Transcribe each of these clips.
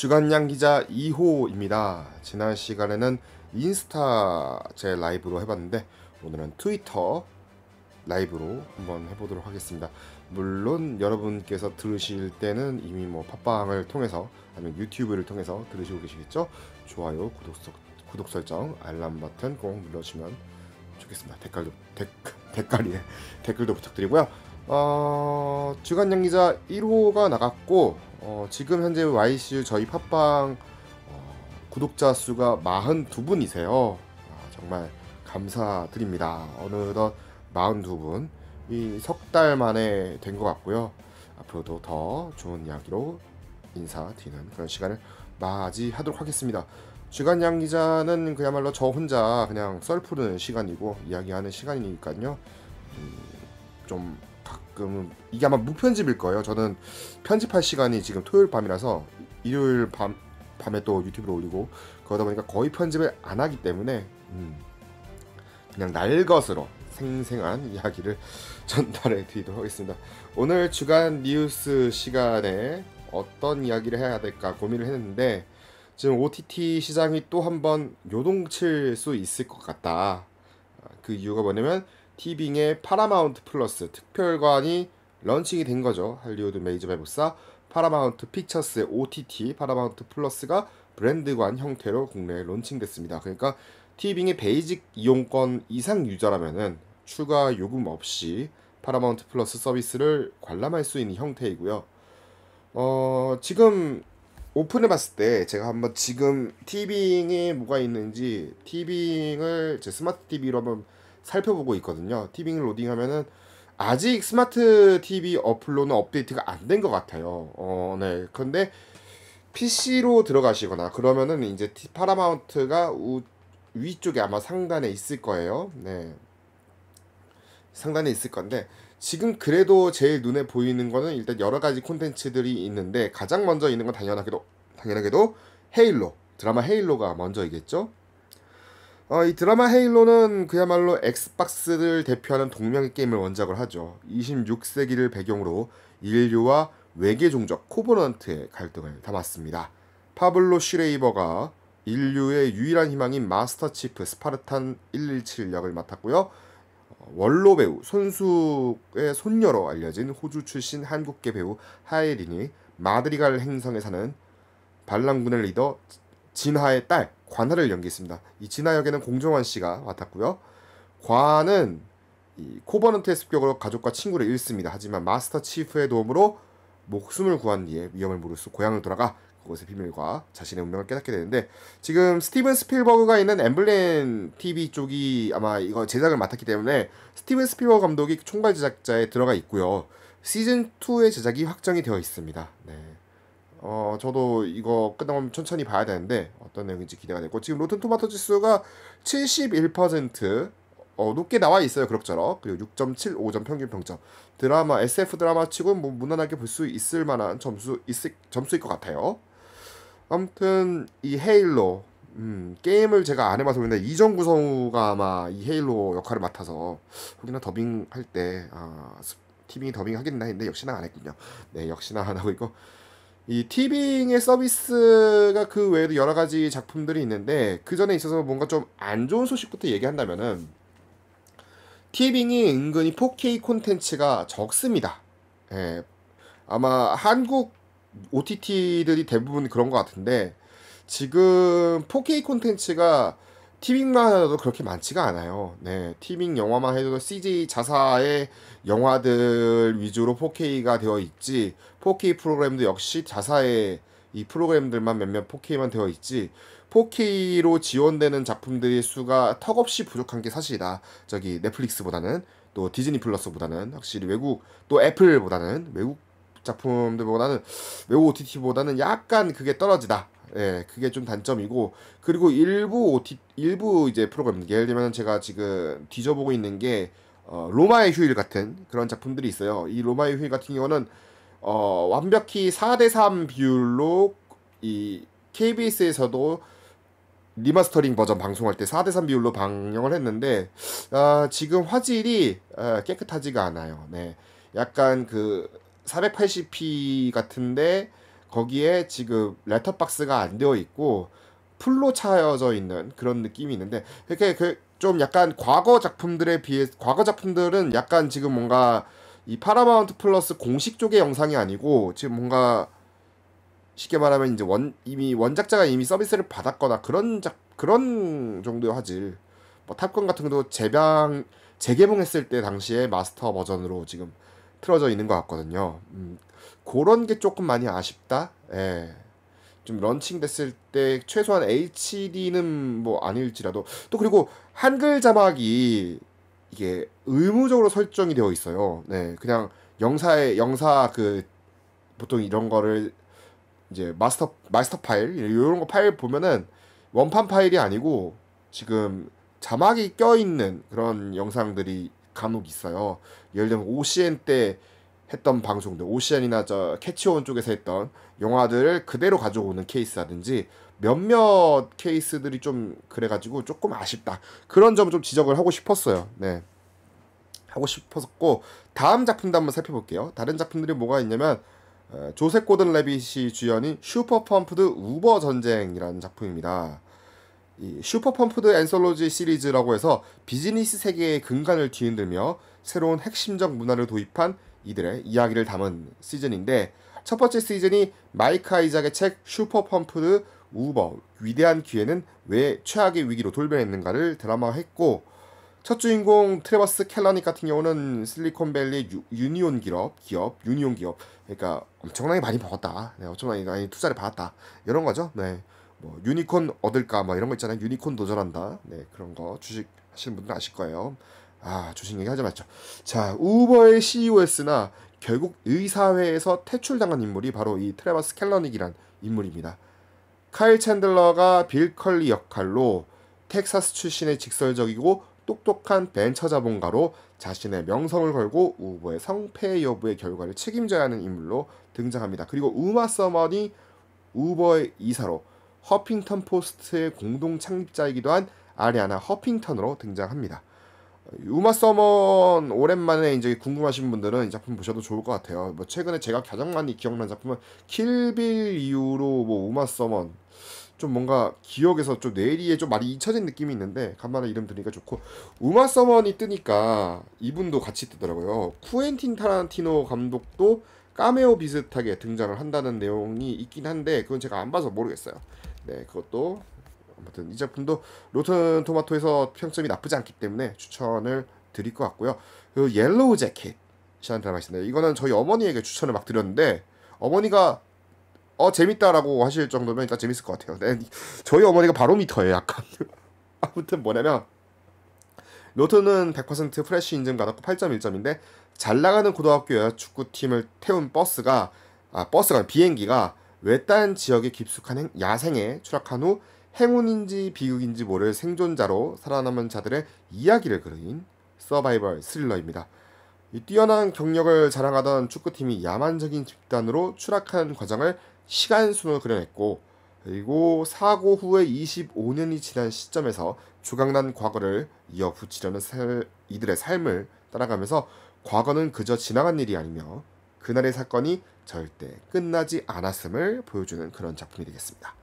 주간양 기자 2호입니다. 지난 시간에는 인스타 제 라이브로 해봤는데 오늘은 트위터 라이브로 한번 해보도록 하겠습니다. 물론 여러분께서 들으실 때는 이미 뭐 팟빵을 통해서 아니면 유튜브를 통해서 들으시고 계시겠죠? 좋아요, 구독 설정, 알람 버튼 꼭 눌러주시면 좋겠습니다. 댓글도 부탁드리고요. 주간양 기자 1호가 나갔고 지금 현재 YCU 저희 팟빵 구독자 수가 42분이세요. 정말 감사드립니다. 어느덧 42분, 이 석 달 만에 된 것 같고요. 앞으로도 더 좋은 이야기로 인사드리는 그런 시간을 맞이하도록 하겠습니다. 주간양 기자는 그야말로 저 혼자 그냥 썰 푸는 시간이고 이야기하는 시간이니까요. 좀 가끔은 이게 아마 무편집일 거예요. 저는 편집할 시간이 지금 토요일 밤이라서 일요일 밤에 또 유튜브로 올리고 그러다 보니까 거의 편집을 안 하기 때문에 그냥 날것으로 생생한 이야기를 전달해 드리도록 하겠습니다. 오늘 주간 뉴스 시간에 어떤 이야기를 해야 될까 고민을 했는데 지금 OTT 시장이 또 한번 요동칠 수 있을 것 같다. 그 이유가 뭐냐면 티빙의 파라마운트 플러스 특별관이 런칭이 된 거죠. 할리우드 메이저 배급사 파라마운트 픽처스의 OTT 파라마운트 플러스가 브랜드관 형태로 국내에 론칭됐습니다. 그러니까 티빙의 베이직 이용권 이상 유저라면은 추가 요금 없이 파라마운트 플러스 서비스를 관람할 수 있는 형태이고요. 지금 오픈해봤을 때 제가 한번 지금 티빙에 뭐가 있는지 티빙을 제 스마트 TV로 한번 살펴보고 있거든요. 티빙을 로딩하면은 아직 스마트 TV 어플로는 업데이트가 안 된 것 같아요. 네. 근데 PC로 들어가시거나 그러면은 이제 파라마운트가 위쪽에 아마 상단에 있을 거예요. 네. 상단에 있을 건데 지금 그래도 제일 눈에 보이는 거는 일단 여러 가지 콘텐츠들이 있는데 가장 먼저 있는 건 당연하게도 헤일로, 드라마 헤일로가 먼저이겠죠. 이 드라마 헤일로는 그야말로 엑스박스를 대표하는 동명의 게임을 원작을 하죠. 26세기를 배경으로 인류와 외계 종족 코버넌트의 갈등을 담았습니다. 파블로 슈레이버가 인류의 유일한 희망인 마스터 치프 스파르탄 117 역을 맡았고요. 원로 배우 손수의 손녀로 알려진 호주 출신 한국계 배우 하예린이 마드리갈 행성에 사는 반란군의 리더 진하의 딸 관하를 연기했습니다. 이 진하 역에는 공정원 씨가 맡았고요. 관은 이 코버넌트의 습격으로 가족과 친구를 잃습니다. 하지만 마스터 치프의 도움으로 목숨을 구한 뒤에 위험을 무릅쓰고 고향을 돌아가 그곳의 비밀과 자신의 운명을 깨닫게 되는데 지금 스티븐 스필버그가 있는 엠블렘 TV 쪽이 아마 이거 제작을 맡았기 때문에 스티븐 스필버그 감독이 총괄 제작자에 들어가 있고요. 시즌 2의 제작이 확정이 되어 있습니다. 네. 저도 이거 끝나면 천천히 봐야 되는데 어떤 내용인지 기대가 되고 지금 로튼 토마토 지수가 71% 높게 나와 있어요. 그럭저럭. 그리고 6.75점 평균 평점. 드라마 SF 드라마 치고는 뭐 무난하게 볼 수 있을 만한 점수일 것 같아요. 아무튼 이 헤일로 게임을 제가 안 해봐서 그런데 이정구 성우가 아마 이 헤일로 역할을 맡아서 혹이나 더빙 할 때 티빙이 더빙 하겠나 했는데 역시나 안 했군요. 네, 역시나 안 하고 있고 이 티빙의 서비스가 그 외에도 여러 가지 작품들이 있는데 그 전에 있어서 뭔가 좀 안 좋은 소식부터 얘기한다면은 티빙이 은근히 4K 콘텐츠가 적습니다. 예, 아마 한국 OTT들이 대부분 그런 것 같은데 지금 4K 콘텐츠가 티빙만 해도 그렇게 많지가 않아요. 네, 티빙 영화만 해도 CG 자사의 영화들 위주로 4K가 되어 있지 4K 프로그램도 역시 자사의 이 프로그램들만 몇몇 4K만 되어 있지 4K로 지원되는 작품들의 수가 턱없이 부족한 게 사실이다. 저기 넷플릭스보다는 또 디즈니 플러스보다는 확실히 외국 또 애플보다는 외국 작품들보다는 외국 OTT보다는 약간 그게 떨어지다. 예, 그게 좀 단점이고 그리고 일부 이제 프로그램 예를 들면 제가 지금 뒤져보고 있는 게 로마의 휴일 같은 그런 작품들이 있어요. 이 로마의 휴일 같은 경우는 완벽히 4대3 비율로 이 KBS에서도 리마스터링 버전 방송할 때 4대3 비율로 방영을 했는데 지금 화질이 깨끗하지가 않아요. 네. 약간 그 480p 같은데 거기에 지금 레터박스가 안 되어 있고 풀로 차여져 있는 그런 느낌이 있는데, 이렇게 그 좀 약간 과거 작품들에 비해, 과거 작품들은 약간 지금 뭔가 이 파라마운트 플러스 공식 쪽의 영상이 아니고 지금 뭔가 쉽게 말하면 이제 이미 원작자가 이미 서비스를 받았거나 그런 정도의 화질. 뭐 탑건 같은 것도 재개봉했을 때 당시에 마스터 버전으로 지금 틀어져 있는 것 같거든요. 그런 게 조금 많이 아쉽다. 예. 좀 런칭됐을 때 최소한 HD는 뭐 아닐지라도, 또 그리고 한글 자막이 이게 의무적으로 설정이 되어 있어요. 네, 그냥 영사 그 보통 이런 거를 이제 마스터 파일 이런 거 파일 보면은 원판 파일이 아니고 지금 자막이 껴 있는 그런 영상들이 간혹 있어요. 예를 들면 OCN 때 했던 방송들, OCN이나 저 캐치온 쪽에서 했던 영화들을 그대로 가져오는 케이스라든지 몇몇 케이스들이 좀 그래가지고 조금 아쉽다. 그런 점을 좀 지적을 하고 싶었어요. 네, 하고 싶었고, 다음 작품도 한번 살펴볼게요. 다른 작품들이 뭐가 있냐면 조셉 고든 레빗이 주연인 슈퍼 펌프드 우버 전쟁이라는 작품입니다. 이 슈퍼 펌프드 앤솔로지 시리즈라고 해서 비즈니스 세계의 근간을 뒤흔들며 새로운 핵심적 문화를 도입한 이들의 이야기를 담은 시즌인데, 첫 번째 시즌이 마이크 아이작의 책 슈퍼 펌프드 우버 위대한 기회는 왜 최악의 위기로 돌변했는가를 드라마화했고, 첫 주인공 트레버스 켈러닉 같은 경우는 실리콘밸리 유니온 기업, 그러니까 엄청나게 많이 벌었다. 네, 엄청나게 많이 투자를 받았다. 이런 거죠. 네, 뭐 유니콘 얻을까, 뭐 이런 거 있잖아요. 유니콘 도전한다. 네, 그런 거 주식 하시는 분들은 아실 거예요. 아, 주식 얘기 하지 말죠. 자, 우버의 CEO였으나 결국 의사회에서 퇴출당한 인물이 바로 이 트레버스 켈러닉이란 인물입니다. 카일 챈들러가 빌 컬리 역할로 텍사스 출신의 직설적이고 똑똑한 벤처 자본가로 자신의 명성을 걸고 우버의 성패 여부의 결과를 책임져야 하는 인물로 등장합니다. 그리고 우마 서먼이 우버의 이사로 허핑턴 포스트의 공동 창립자이기도 한 아리아나 허핑턴으로 등장합니다. 우마 서먼 오랜만에 이제 궁금하신 분들은 이 작품 보셔도 좋을 것 같아요. 뭐 최근에 제가 가장 많이 기억나는 작품은 킬빌 이후로 뭐 우마 서먼 좀 뭔가 기억에서 좀 뇌리에 좀 많이 잊혀진 느낌이 있는데 간만에 이름 들으니까 좋고, 우마 서먼이 뜨니까 이분도 같이 뜨더라고요. 쿠엔틴 타란티노 감독도 카메오 비슷하게 등장을 한다는 내용이 있긴 한데 그건 제가 안 봐서 모르겠어요. 네, 그것도 아무튼 이 작품도 로튼 토마토에서 평점이 나쁘지 않기 때문에 추천을 드릴 것 같고요. 그리고 옐로우 재킷이라는 드라마 있습니다. 이거는 저희 어머니에게 추천을 막 드렸는데 어머니가 재밌다라고 하실 정도면 일단 재밌을 것 같아요. 네, 저희 어머니가 바로미터예요, 약간. 아무튼 뭐냐면 로트는 100% 프레쉬 인증 받았고 8.1점인데, 잘 나가는 고등학교 여자축구팀을 태운 비행기가 외딴 지역의 깊숙한 야생에 추락한 후 행운인지 비극인지 모를 생존자로 살아남은 자들의 이야기를 그린 서바이벌 스릴러입니다. 이 뛰어난 경력을 자랑하던 축구팀이 야만적인 집단으로 추락하는 과정을 시간순으로 그려냈고, 그리고 사고 후에 25년이 지난 시점에서 조각난 과거를 이어붙이려는 이들의 삶을 따라가면서 과거는 그저 지나간 일이 아니며 그날의 사건이 절대 끝나지 않았음을 보여주는 그런 작품이 되겠습니다.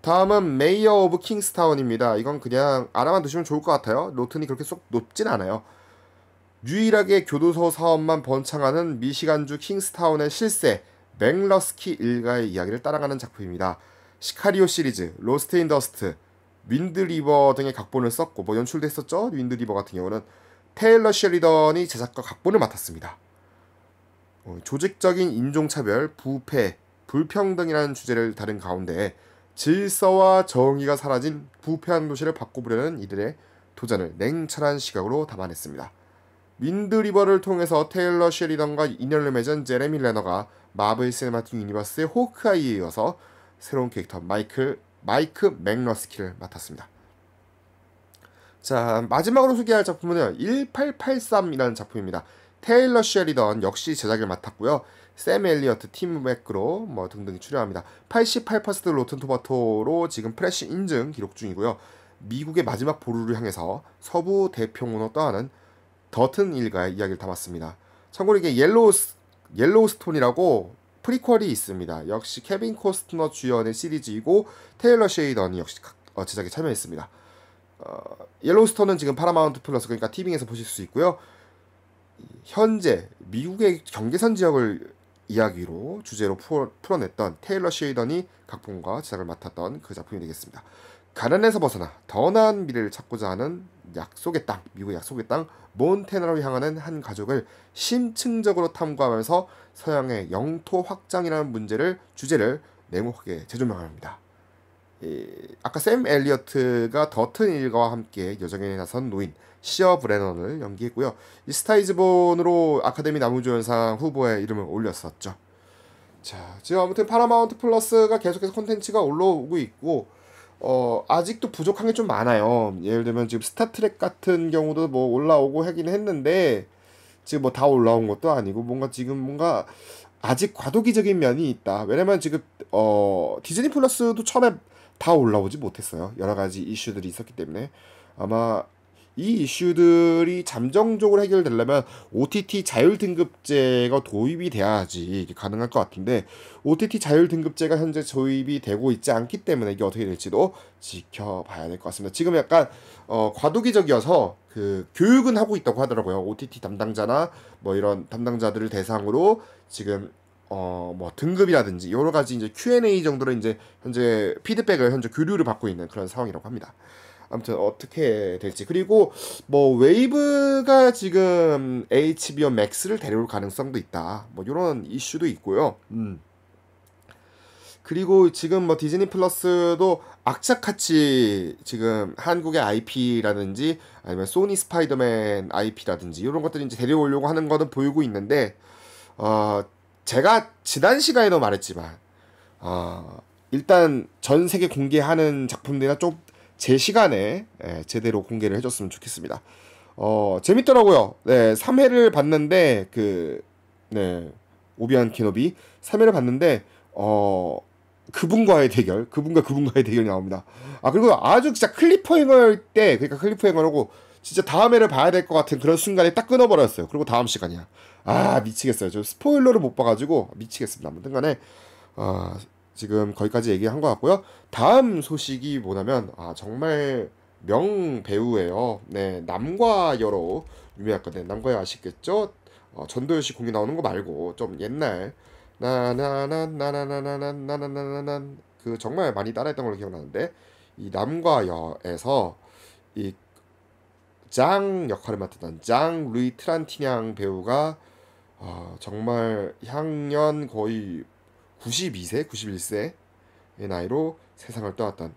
다음은 메이어 오브 킹스타운입니다. 이건 그냥 알아만 두시면 좋을 것 같아요. 로튼이 그렇게 쏙 높진 않아요. 유일하게 교도소 사업만 번창하는 미시간주 킹스타운의 실세 맥러스키 일가의 이야기를 따라가는 작품입니다. 시카리오 시리즈, 로스트 인 더스트, 윈드리버 등의 각본을 썼고 뭐 연출도 했었죠. 윈드리버 같은 경우는 테일러 셰리던이 제작과 각본을 맡았습니다. 조직적인 인종차별, 부패, 불평등이라는 주제를 다룬 가운데 질서와 정의가 사라진 부패한 도시를 바꿔보려는 이들의 도전을 냉철한 시각으로 담아냈습니다. 윈드리버를 통해서 테일러 셰리던과 인연을 맺은 제레미 레너가 마블 시네마틱 유니버스의 호크아이에 이어서 새로운 캐릭터 마이크 맥러스키를 맡았습니다. 자, 마지막으로 소개할 작품은 1883이라는 작품입니다. 테일러 셰리던 역시 제작을 맡았고요. 샘 엘리어트, 팀 맥그로 뭐 등등 출연합니다. 88% 로튼 토마토로 지금 프레시 인증 기록 중이고요. 미국의 마지막 보루를 향해서 서부 대평원으로 떠나는 더튼 일가의 이야기를 담았습니다. 참고로 이게 옐로우스톤이라고 프리퀄이 있습니다. 역시 케빈 코스트너 주연의 시리즈이고 테일러 쉐이던이 역시 제작에 참여했습니다. 옐로우스톤은 지금 파라마운트 플러스 그러니까 티빙에서 보실 수 있고요. 현재 미국의 경계선 지역을 이야기로 주제로 풀어냈던 테일러 쉐이던이 각본과 제작을 맡았던 그 작품이 되겠습니다. 가난에서 벗어나 더 나은 미래를 찾고자 하는 약속의 땅, 미국의 약속의 땅 몬테나로 향하는 한 가족을 심층적으로 탐구하면서 서양의 영토 확장이라는 주제를 냉혹하게 재조명합니다. 아까 샘 엘리어트가 더튼 일가와 함께 여정에 나선 노인 시어 브레넌을 연기했고요. 이 스타이즈본으로 아카데미 남우주연상 후보에 이름을 올렸었죠. 자, 지금 아무튼 파라마운트 플러스가 계속해서 콘텐츠가 올라오고 있고 아직도 부족한 게 좀 많아요. 예를 들면 지금 스타트랙 같은 경우도 뭐 올라오고 하긴 했는데 지금 뭐 다 올라온 것도 아니고 뭔가 아직 과도기적인 면이 있다. 왜냐면 지금 디즈니 플러스도 처음에 다 올라오지 못했어요. 여러 가지 이슈들이 있었기 때문에 아마 이 이슈들이 잠정적으로 해결되려면 OTT 자율 등급제가 도입이 돼야지 이게 가능할 것 같은데 OTT 자율 등급제가 현재 도입이 되고 있지 않기 때문에 이게 어떻게 될지도 지켜봐야 될 것 같습니다. 지금 약간 과도기적이어서 그 교육은 하고 있다고 하더라고요. OTT 담당자나 뭐 이런 담당자들을 대상으로 지금 뭐 등급이라든지 여러 가지 이제 Q&A 정도로 이제 현재 피드백을 현재 교류를 받고 있는 그런 상황이라고 합니다. 아무튼 어떻게 될지 그리고 뭐 웨이브가 지금 HBO Max를 데려올 가능성도 있다. 뭐 이런 이슈도 있고요. 그리고 지금 뭐 디즈니 플러스도 악착같이 지금 한국의 IP라든지 아니면 소니 스파이더맨 IP라든지 이런 것들이 이제 데려오려고 하는 거는 보이고 있는데 제가 지난 시간에도 말했지만 일단 전 세계 공개하는 작품들이나 좀 제 시간에 제대로 공개를 해줬으면 좋겠습니다. 재밌더라고요. 네, 3회를 봤는데 오비안 케노비 3회를 봤는데 그분과의 대결이 나옵니다. 그리고 아주 진짜 클리프해nger 때 그러니까 클리프해nger 진짜 다음 회를 봐야 될 것 같은 그런 순간에 딱 끊어버렸어요. 그리고 다음 시간이야. 미치겠어요. 저 스포일러를 못 봐가지고 미치겠습니다. 아무튼 간에 지금 거기까지 얘기한 것 같고요. 다음 소식이 뭐냐면 정말 명배우예요. 네, 남과 여로 유명했거든요. 남과 여 아시겠죠? 전도연 씨 공이 나오는 거 말고 좀 옛날 나나나나나나나나나나나난 그 정말 많이 따라했던 걸로 기억나는데 이 남과 여에서 이 장 역할을 맡았던 장 루이 트란티냥 배우가 정말 향년 거의 92세, 91세의 나이로 세상을 떠났던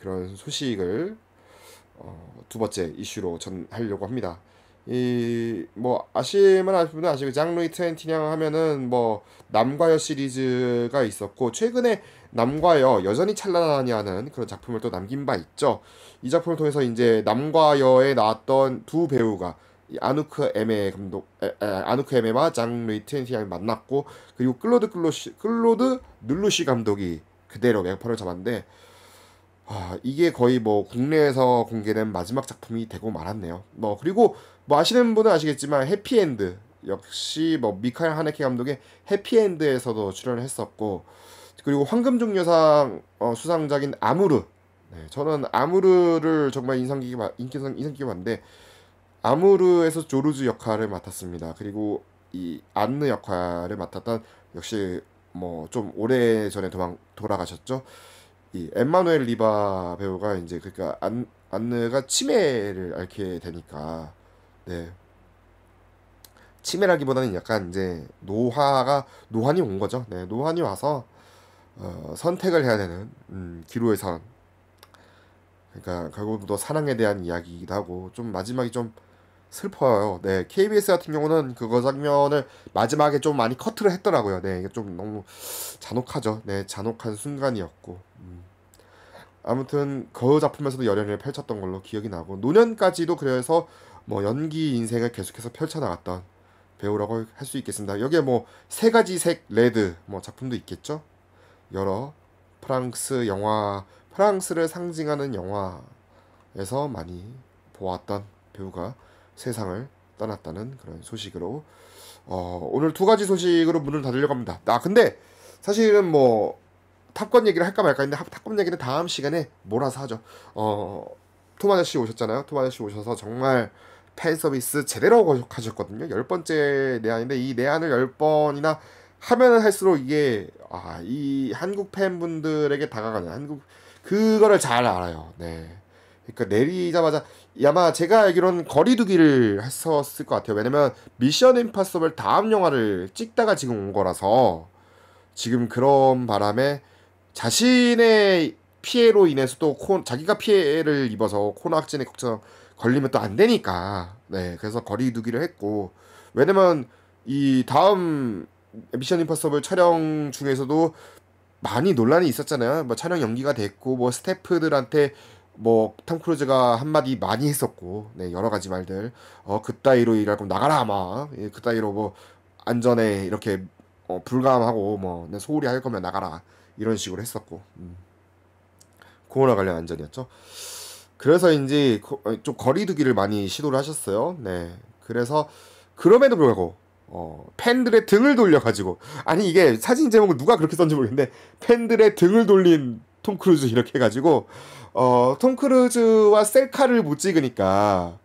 그런 소식을 두 번째 이슈로 전하려고 합니다. 뭐 아시면 아시고 장 루이 트란티냥 하면은 뭐 남과 여 시리즈가 있었고 최근에 남과 여 여전히 찬란하니 하는 그런 작품을 또 남긴 바 있죠. 이 작품을 통해서 이제 남과 여에 나왔던 두 배우가 아누크 에메와 장 루이 트란티냥이 만났고 그리고 클로드 눌루시 감독이 그대로 메가폰을 잡았는데 이게 거의 뭐 국내에서 공개된 마지막 작품이 되고 말았네요. 뭐 그리고 뭐 아시는 분은 아시겠지만 해피엔드 역시 뭐 미카엘 하네케 감독의 해피엔드에서도 출연을 했었고 그리고 황금종려상 수상작인 아무르. 네, 저는 아무르를 정말 인상 깊게 봤는데 아무르에서 조르주 역할을 맡았습니다. 그리고 이 안느 역할을 맡았던 역시 뭐 좀 오래 전에 돌아가셨죠. 이 엠마누엘 리바 배우가 이제 그러니까 안느가 치매를 앓게 되니까 치매라기보다는 약간 이제 노환이 온 거죠. 네, 노환이 와서 선택을 해야 되는 기로에 선. 그러니까 결국 또 사랑에 대한 이야기이기도 하고 좀 마지막이 좀 슬퍼요. 네, KBS 같은 경우는 그거 장면을 마지막에 좀 많이 커트를 했더라고요. 네, 이게 좀 너무 잔혹하죠. 네, 잔혹한 순간이었고. 아무튼 그 작품에서도 열연을 펼쳤던 걸로 기억이 나고 노년까지도 그래서 뭐 연기 인생을 계속해서 펼쳐나갔던 배우라고 할 수 있겠습니다. 여기에 뭐 세 가지 색 레드 뭐 작품도 있겠죠. 여러 프랑스를 상징하는 영화에서 많이 보았던 배우가 세상을 떠났다는 그런 소식으로 오늘 두 가지 소식으로 문을 닫으려고 합니다. 근데 사실은 뭐 탑건 얘기를 할까 말까 했는데 탑건 얘기는 다음 시간에 몰아서 하죠. 톰 아저씨 오셨잖아요. 톰 아저씨 오셔서 정말 팬 서비스 제대로 가셨거든요. 10번째 내한인데 이 내한을 10번이나 하면은 할수록 이게 이 한국 팬분들에게 다가가는 그거를 잘 알아요. 네. 그러니까 내리자마자 아마 제가 알기로는 거리두기를 했었을 것 같아요. 왜냐면 미션 임파서블 다음 영화를 찍다가 지금 온 거라서 지금 그런 바람에 자신의 피해로 인해서 또 자기가 피해를 입어서 코로나 확진에 걱정 걸리면 또 안 되니까 네 그래서 거리두기를 했고 왜냐면 이 다음 미션 임파서블 촬영 중에서도 많이 논란이 있었잖아요. 뭐 촬영 연기가 됐고 뭐 스태프들한테 뭐 톰 크루즈가 한마디 많이 했었고 네 여러 가지 말들 그따위로 일할 거면 나가라 막 그따위로 뭐 안전에 이렇게 불감하고 뭐 소홀히 할 거면 나가라 이런 식으로 했었고 코로나 관련 안전이었죠. 그래서인지 좀 거리두기를 많이 시도를 하셨어요. 네 그래서 그럼에도 불구하고 팬들의 등을 돌려가지고 아니 이게 사진 제목을 누가 그렇게 썼는지 모르겠는데 팬들의 등을 돌린 톰 크루즈 이렇게 해가지고 톰 크루즈와 셀카를 못 찍으니까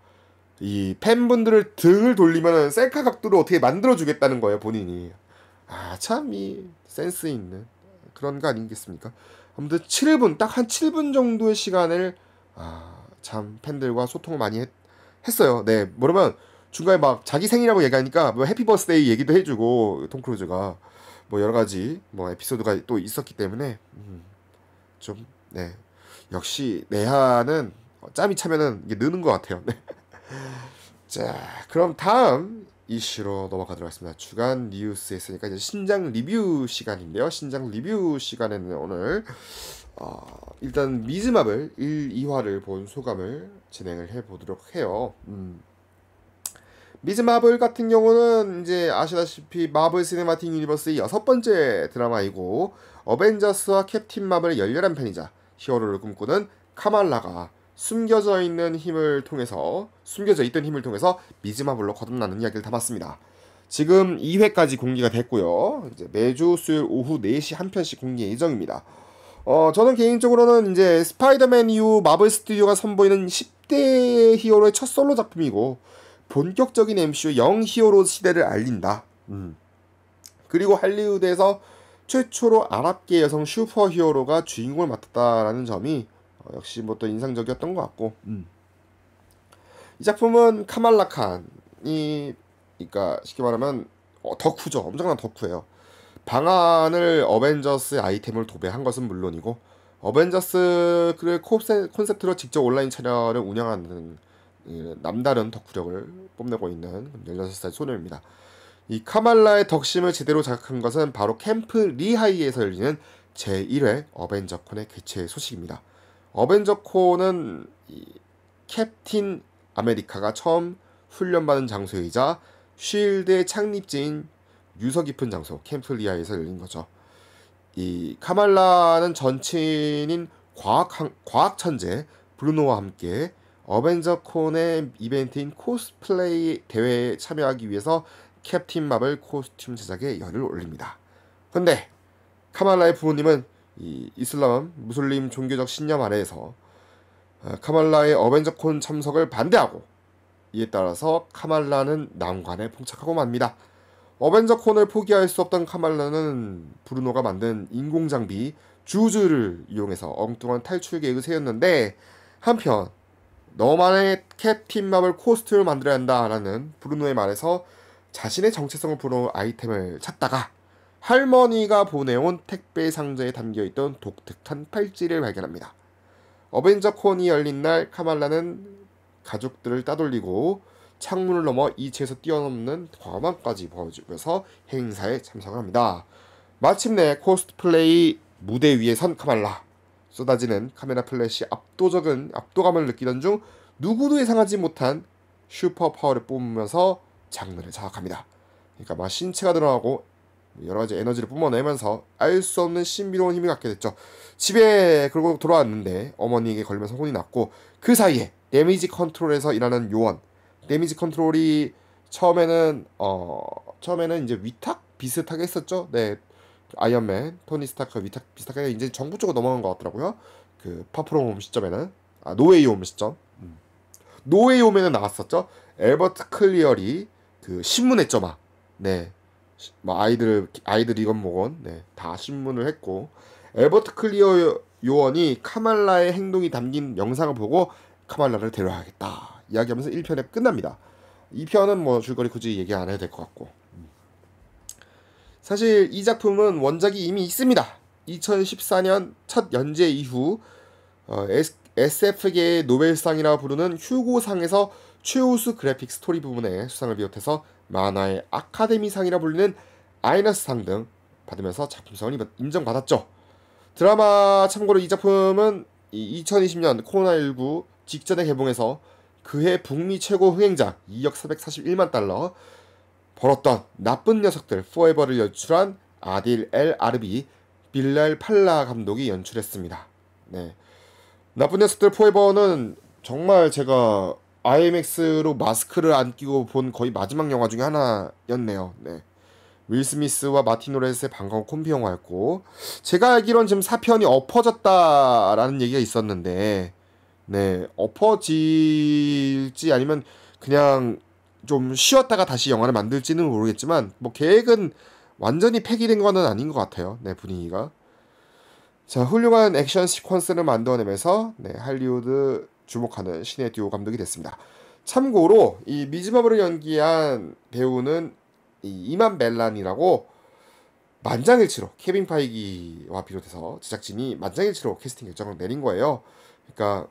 이 팬분들을 등을 돌리면 셀카 각도를 어떻게 만들어주겠다는 거예요 본인이. 참 이 센스 있는 그런 거 아니겠습니까? 아무튼 7분 딱 한 7분 정도의 시간을 참 팬들과 소통을 많이 했어요. 네 뭐냐면 중간에 막 자기 생일이라고 얘기하니까 뭐 해피 버스데이 얘기도 해주고 톰 크루즈가 뭐 여러 가지 뭐 에피소드가 또 있었기 때문에 좀 네 역시 내한은 짬이 차면은 이게 느는 것 같아요. 네. 자 그럼 다음 이슈로 넘어가도록 하겠습니다. 주간 뉴스에 있으니까 이제 신작 리뷰 시간인데요. 신작 리뷰 시간에는 오늘 일단 미즈마블 1, 2화를 본 소감을 진행을 해보도록 해요. 미즈마블 같은 경우는 이제 아시다시피 마블 시네마틱 유니버스의 6번째 드라마이고 어벤져스와 캡틴 마블의 열렬한 팬이자 히어로를 꿈꾸는 카말라가 숨겨져 있던 힘을 통해서 미즈마블로 거듭나는 이야기를 담았습니다. 지금 2회까지 공개가 됐고요. 이제 매주 수요일 오후 4시 한 편씩 공개 예정입니다. 저는 개인적으로는 이제 스파이더맨 이후 마블 스튜디오가 선보이는 10대 히어로의 첫 솔로 작품이고 본격적인 MCU 영 히어로 시대를 알린다. 그리고 할리우드에서 최초로 아랍계 여성 슈퍼 히어로가 주인공을 맡았다라는 점이 역시 뭐 또 인상적이었던 것 같고 이 작품은 카말라 칸이 그러니까 쉽게 말하면 덕후죠. 엄청난 덕후예요. 방안을 어벤져스 아이템을 도배한 것은 물론이고 어벤져스를 콘셉트로 직접 온라인 채널을 운영하는 남다른 덕후력을 뽐내고 있는 16살 소녀입니다. 이 카말라의 덕심을 제대로 자극한 것은 바로 캠프 리하이에서 열리는 제1회 어벤져콘의 개최 소식입니다. 어벤져콘은 캡틴 아메리카가 처음 훈련받은 장소이자 쉴드의 창립지인 유서 깊은 장소 캠프 리하에서 열린 거죠. 이 카말라는 전친인 과학 천재 브루노와 함께 어벤져콘의 이벤트인 코스플레이 대회에 참여하기 위해서 캡틴 마블 코스튬 제작에 열을 올립니다. 근데 카말라의 부모님은 이 이슬람 무슬림 종교적 신념 아래에서 카말라의 어벤져콘 참석을 반대하고 이에 따라서 카말라는 난관에 봉착하고 맙니다. 어벤져콘을 포기할 수 없던 카말라는 브루노가 만든 인공장비 주즈를 이용해서 엉뚱한 탈출 계획을 세웠는데 한편 너만의 캡틴 마블 코스튬을 만들어야 한다라는 브루노의 말에서 자신의 정체성을 보는 아이템을 찾다가 할머니가 보내온 택배 상자에 담겨있던 독특한 팔찌를 발견합니다. 어벤져콘이 열린 날 카말라는 가족들을 따돌리고 창문을 넘어 2층에서 뛰어넘는 과감함까지 보여주면서 행사에 참석을 합니다. 마침내 코스플레이 무대 위에 선 카말라. 쏟아지는 카메라 플래시 압도감을 느끼던 중 누구도 예상하지 못한 슈퍼 파워를 뿜으면서 장르를 장악합니다. 그러니까 막 신체가 드러나고 여러 가지 에너지를 뿜어내면서 알 수 없는 신비로운 힘을 갖게 됐죠. 집에 그리고 돌아왔는데 어머니에게 걸리면서 혼이 났고 그 사이에 데미지 컨트롤에서 일하는 요원 데미지 컨트롤이 처음에는 처음에는 이제 위탁 비슷하게 했었죠. 네, 아이언맨, 토니 스타크 위탁 비슷하게 이제 정부 쪽으로 넘어간 것 같더라고요. 그 파프롬 시점에는 노웨이 홈 시점. 노웨이 홈에는 나왔었죠. 엘버트 클리어리 그 신문했죠 막. 네, 뭐 아이들 이건 뭐건 다 신문을 했고 엘버트 클리어 요원이 카말라의 행동이 담긴 영상을 보고 카말라를 데려가겠다 이야기하면서 1편에 끝납니다. 2편은 뭐 줄거리 굳이 얘기 안 해도 될 것 같고 사실 이 작품은 원작이 이미 있습니다. 2014년 첫 연재 이후 SF계의 노벨상이라 부르는 휴고상에서 최우수 그래픽 스토리 부분의 수상을 비롯해서 만화의 아카데미상이라 불리는 아이너스상 등 받으면서 작품성을 인정받았죠. 드라마 참고로 이 작품은 2020년 코로나19 직전에 개봉해서 그해 북미 최고 흥행작 2억 441만 달러 벌었던 나쁜 녀석들 포에버를 연출한 아딜 엘 아르비 빌랄 팔라 감독이 연출했습니다. 네, 나쁜 녀석들 포에버는 정말 제가 IMAX로 마스크를 안 끼고 본 거의 마지막 영화 중에 하나였네요. 네. 윌 스미스와 마틴 로렌스의 반가운 콤비 영화였고 제가 알기론 지금 4편이 엎어졌다라는 얘기가 있었는데 네, 엎어질지 아니면 그냥 좀 쉬었다가 다시 영화를 만들지는 모르겠지만 뭐 계획은 완전히 폐기된 거는 아닌 것 같아요. 네, 분위기가. 자, 훌륭한 액션 시퀀스를 만들어내면서 할리우드 주목하는 신의 듀오 감독이 됐습니다. 참고로 이 미즈마블을 연기한 배우는 이만 벨란이라고 만장일치로 케빈 파이기와 비롯해서 제작진이 만장일치로 캐스팅 결정을 내린 거예요. 그러니까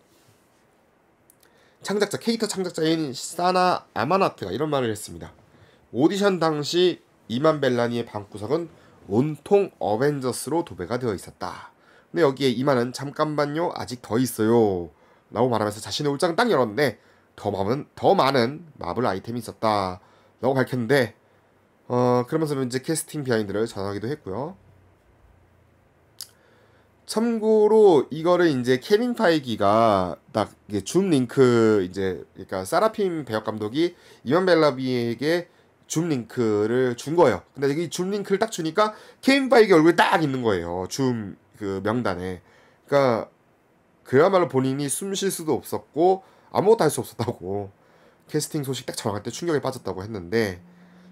캐릭터 창작자인 사나 아마나트가 이런 말을 했습니다. 오디션 당시 이만 벨라니의 방구석은 온통 어벤져스로 도배가 되어 있었다. 근데 여기에 이만은 잠깐만요 아직 더 있어요 라고 말하면서 자신의 옷장을 딱 열었는데 더 많은 마블 아이템이 있었다 라고 밝혔는데 그러면서 이제 캐스팅 비하인드를 전하기도 했고요. 참고로 이거를 이제 케빈 파이기가 딱 줌 링크 그러니까 사라핌 배역 감독이 이만 벨라비에게 줌 링크를 준 거예요. 근데 이 줌 링크를 딱 주니까 케빈 파이기 얼굴이 딱 있는 거예요. 줌 그 명단에. 그러니까 그야말로 본인이 숨 쉴 수도 없었고 아무것도 할 수 없었다고 캐스팅 소식 딱 전할 때 충격에 빠졌다고 했는데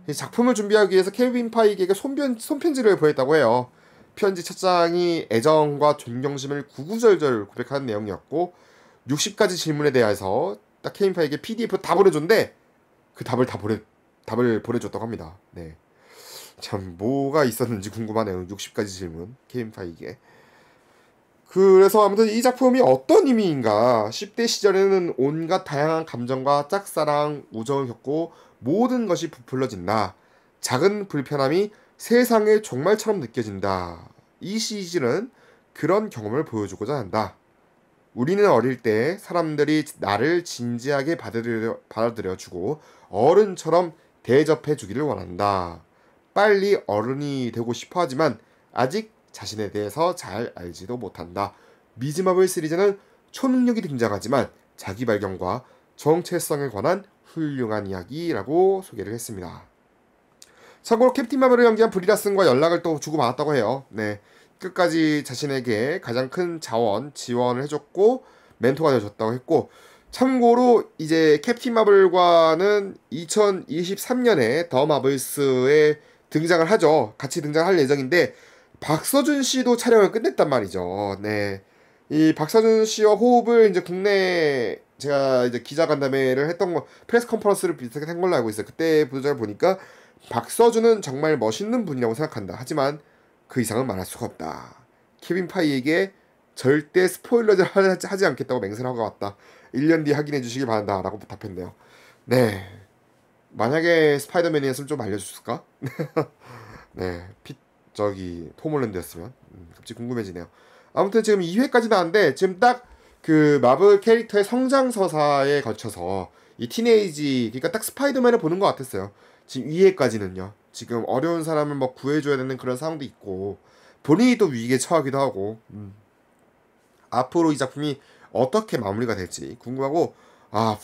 이 작품을 준비하기 위해서 케빈 파이기에게 손편지를 보냈다고 해요. 편지 첫 장이 애정과 존경심을 구구절절 고백하는 내용이었고 60가지 질문에 대해서 딱 케빈 파이기에게 PDF 다 보내줬는데 그 답을 보내줬다고 합니다. 네, 참 뭐가 있었는지 궁금하네요. 60가지 질문 케빈 파이기에. 그래서 아무튼 이 작품이 어떤 의미인가 10대 시절에는 온갖 다양한 감정과 짝사랑, 우정을 겪고 모든 것이 부풀러진다. 작은 불편함이 세상의 종말처럼 느껴진다. 이 시리즈는 그런 경험을 보여주고자 한다. 우리는 어릴 때 사람들이 나를 진지하게 받아들여주고 어른처럼 대접해주기를 원한다. 빨리 어른이 되고 싶어 하지만 아직 자신에 대해서 잘 알지도 못한다. 미즈마블 시리즈는 초능력이 등장하지만 자기 발견과 정체성에 관한 훌륭한 이야기라고 소개를 했습니다. 참고로 캡틴 마블을 연기한 브리 라슨과 연락을 또 주고받았다고 해요. 네, 끝까지 자신에게 가장 큰 지원을 해줬고 멘토가 되어줬다고 했고 참고로 이제 캡틴 마블과는 2023년에 더 마블스에 등장을 하죠. 같이 등장할 예정인데 박서준 씨도 촬영을 끝냈단 말이죠. 네, 이 박서준 씨와 호흡을 이제 국내 제가 이제 기자간담회를 했던 거 프레스 컨퍼런스를 비슷하게 한 걸로 알고 있어요. 그때 보도자를 보니까 박서준은 정말 멋있는 분이라고 생각한다. 하지만 그 이상은 말할 수가 없다. 케빈 파이에게 절대 스포일러를 하지 않겠다고 맹세를 하고 왔다. 1년 뒤에 확인해 주시기 바란다 라고 답했네요. 네, 만약에 스파이더맨이었으면 좀 알려줬을까? 네, 톰 홀랜드였으면 갑자기 궁금해지네요. 아무튼 지금 2회까지 나왔는데 지금 딱 그 마블 캐릭터의 성장 서사에 거쳐서 이 티네이지 그러니까 딱 스파이더맨을 보는 것 같았어요. 지금 2회까지는요. 지금 어려운 사람을 뭐 구해줘야 되는 그런 상황도 있고 본인이 또 위기에 처하기도 하고 앞으로 이 작품이 어떻게 마무리가 될지 궁금하고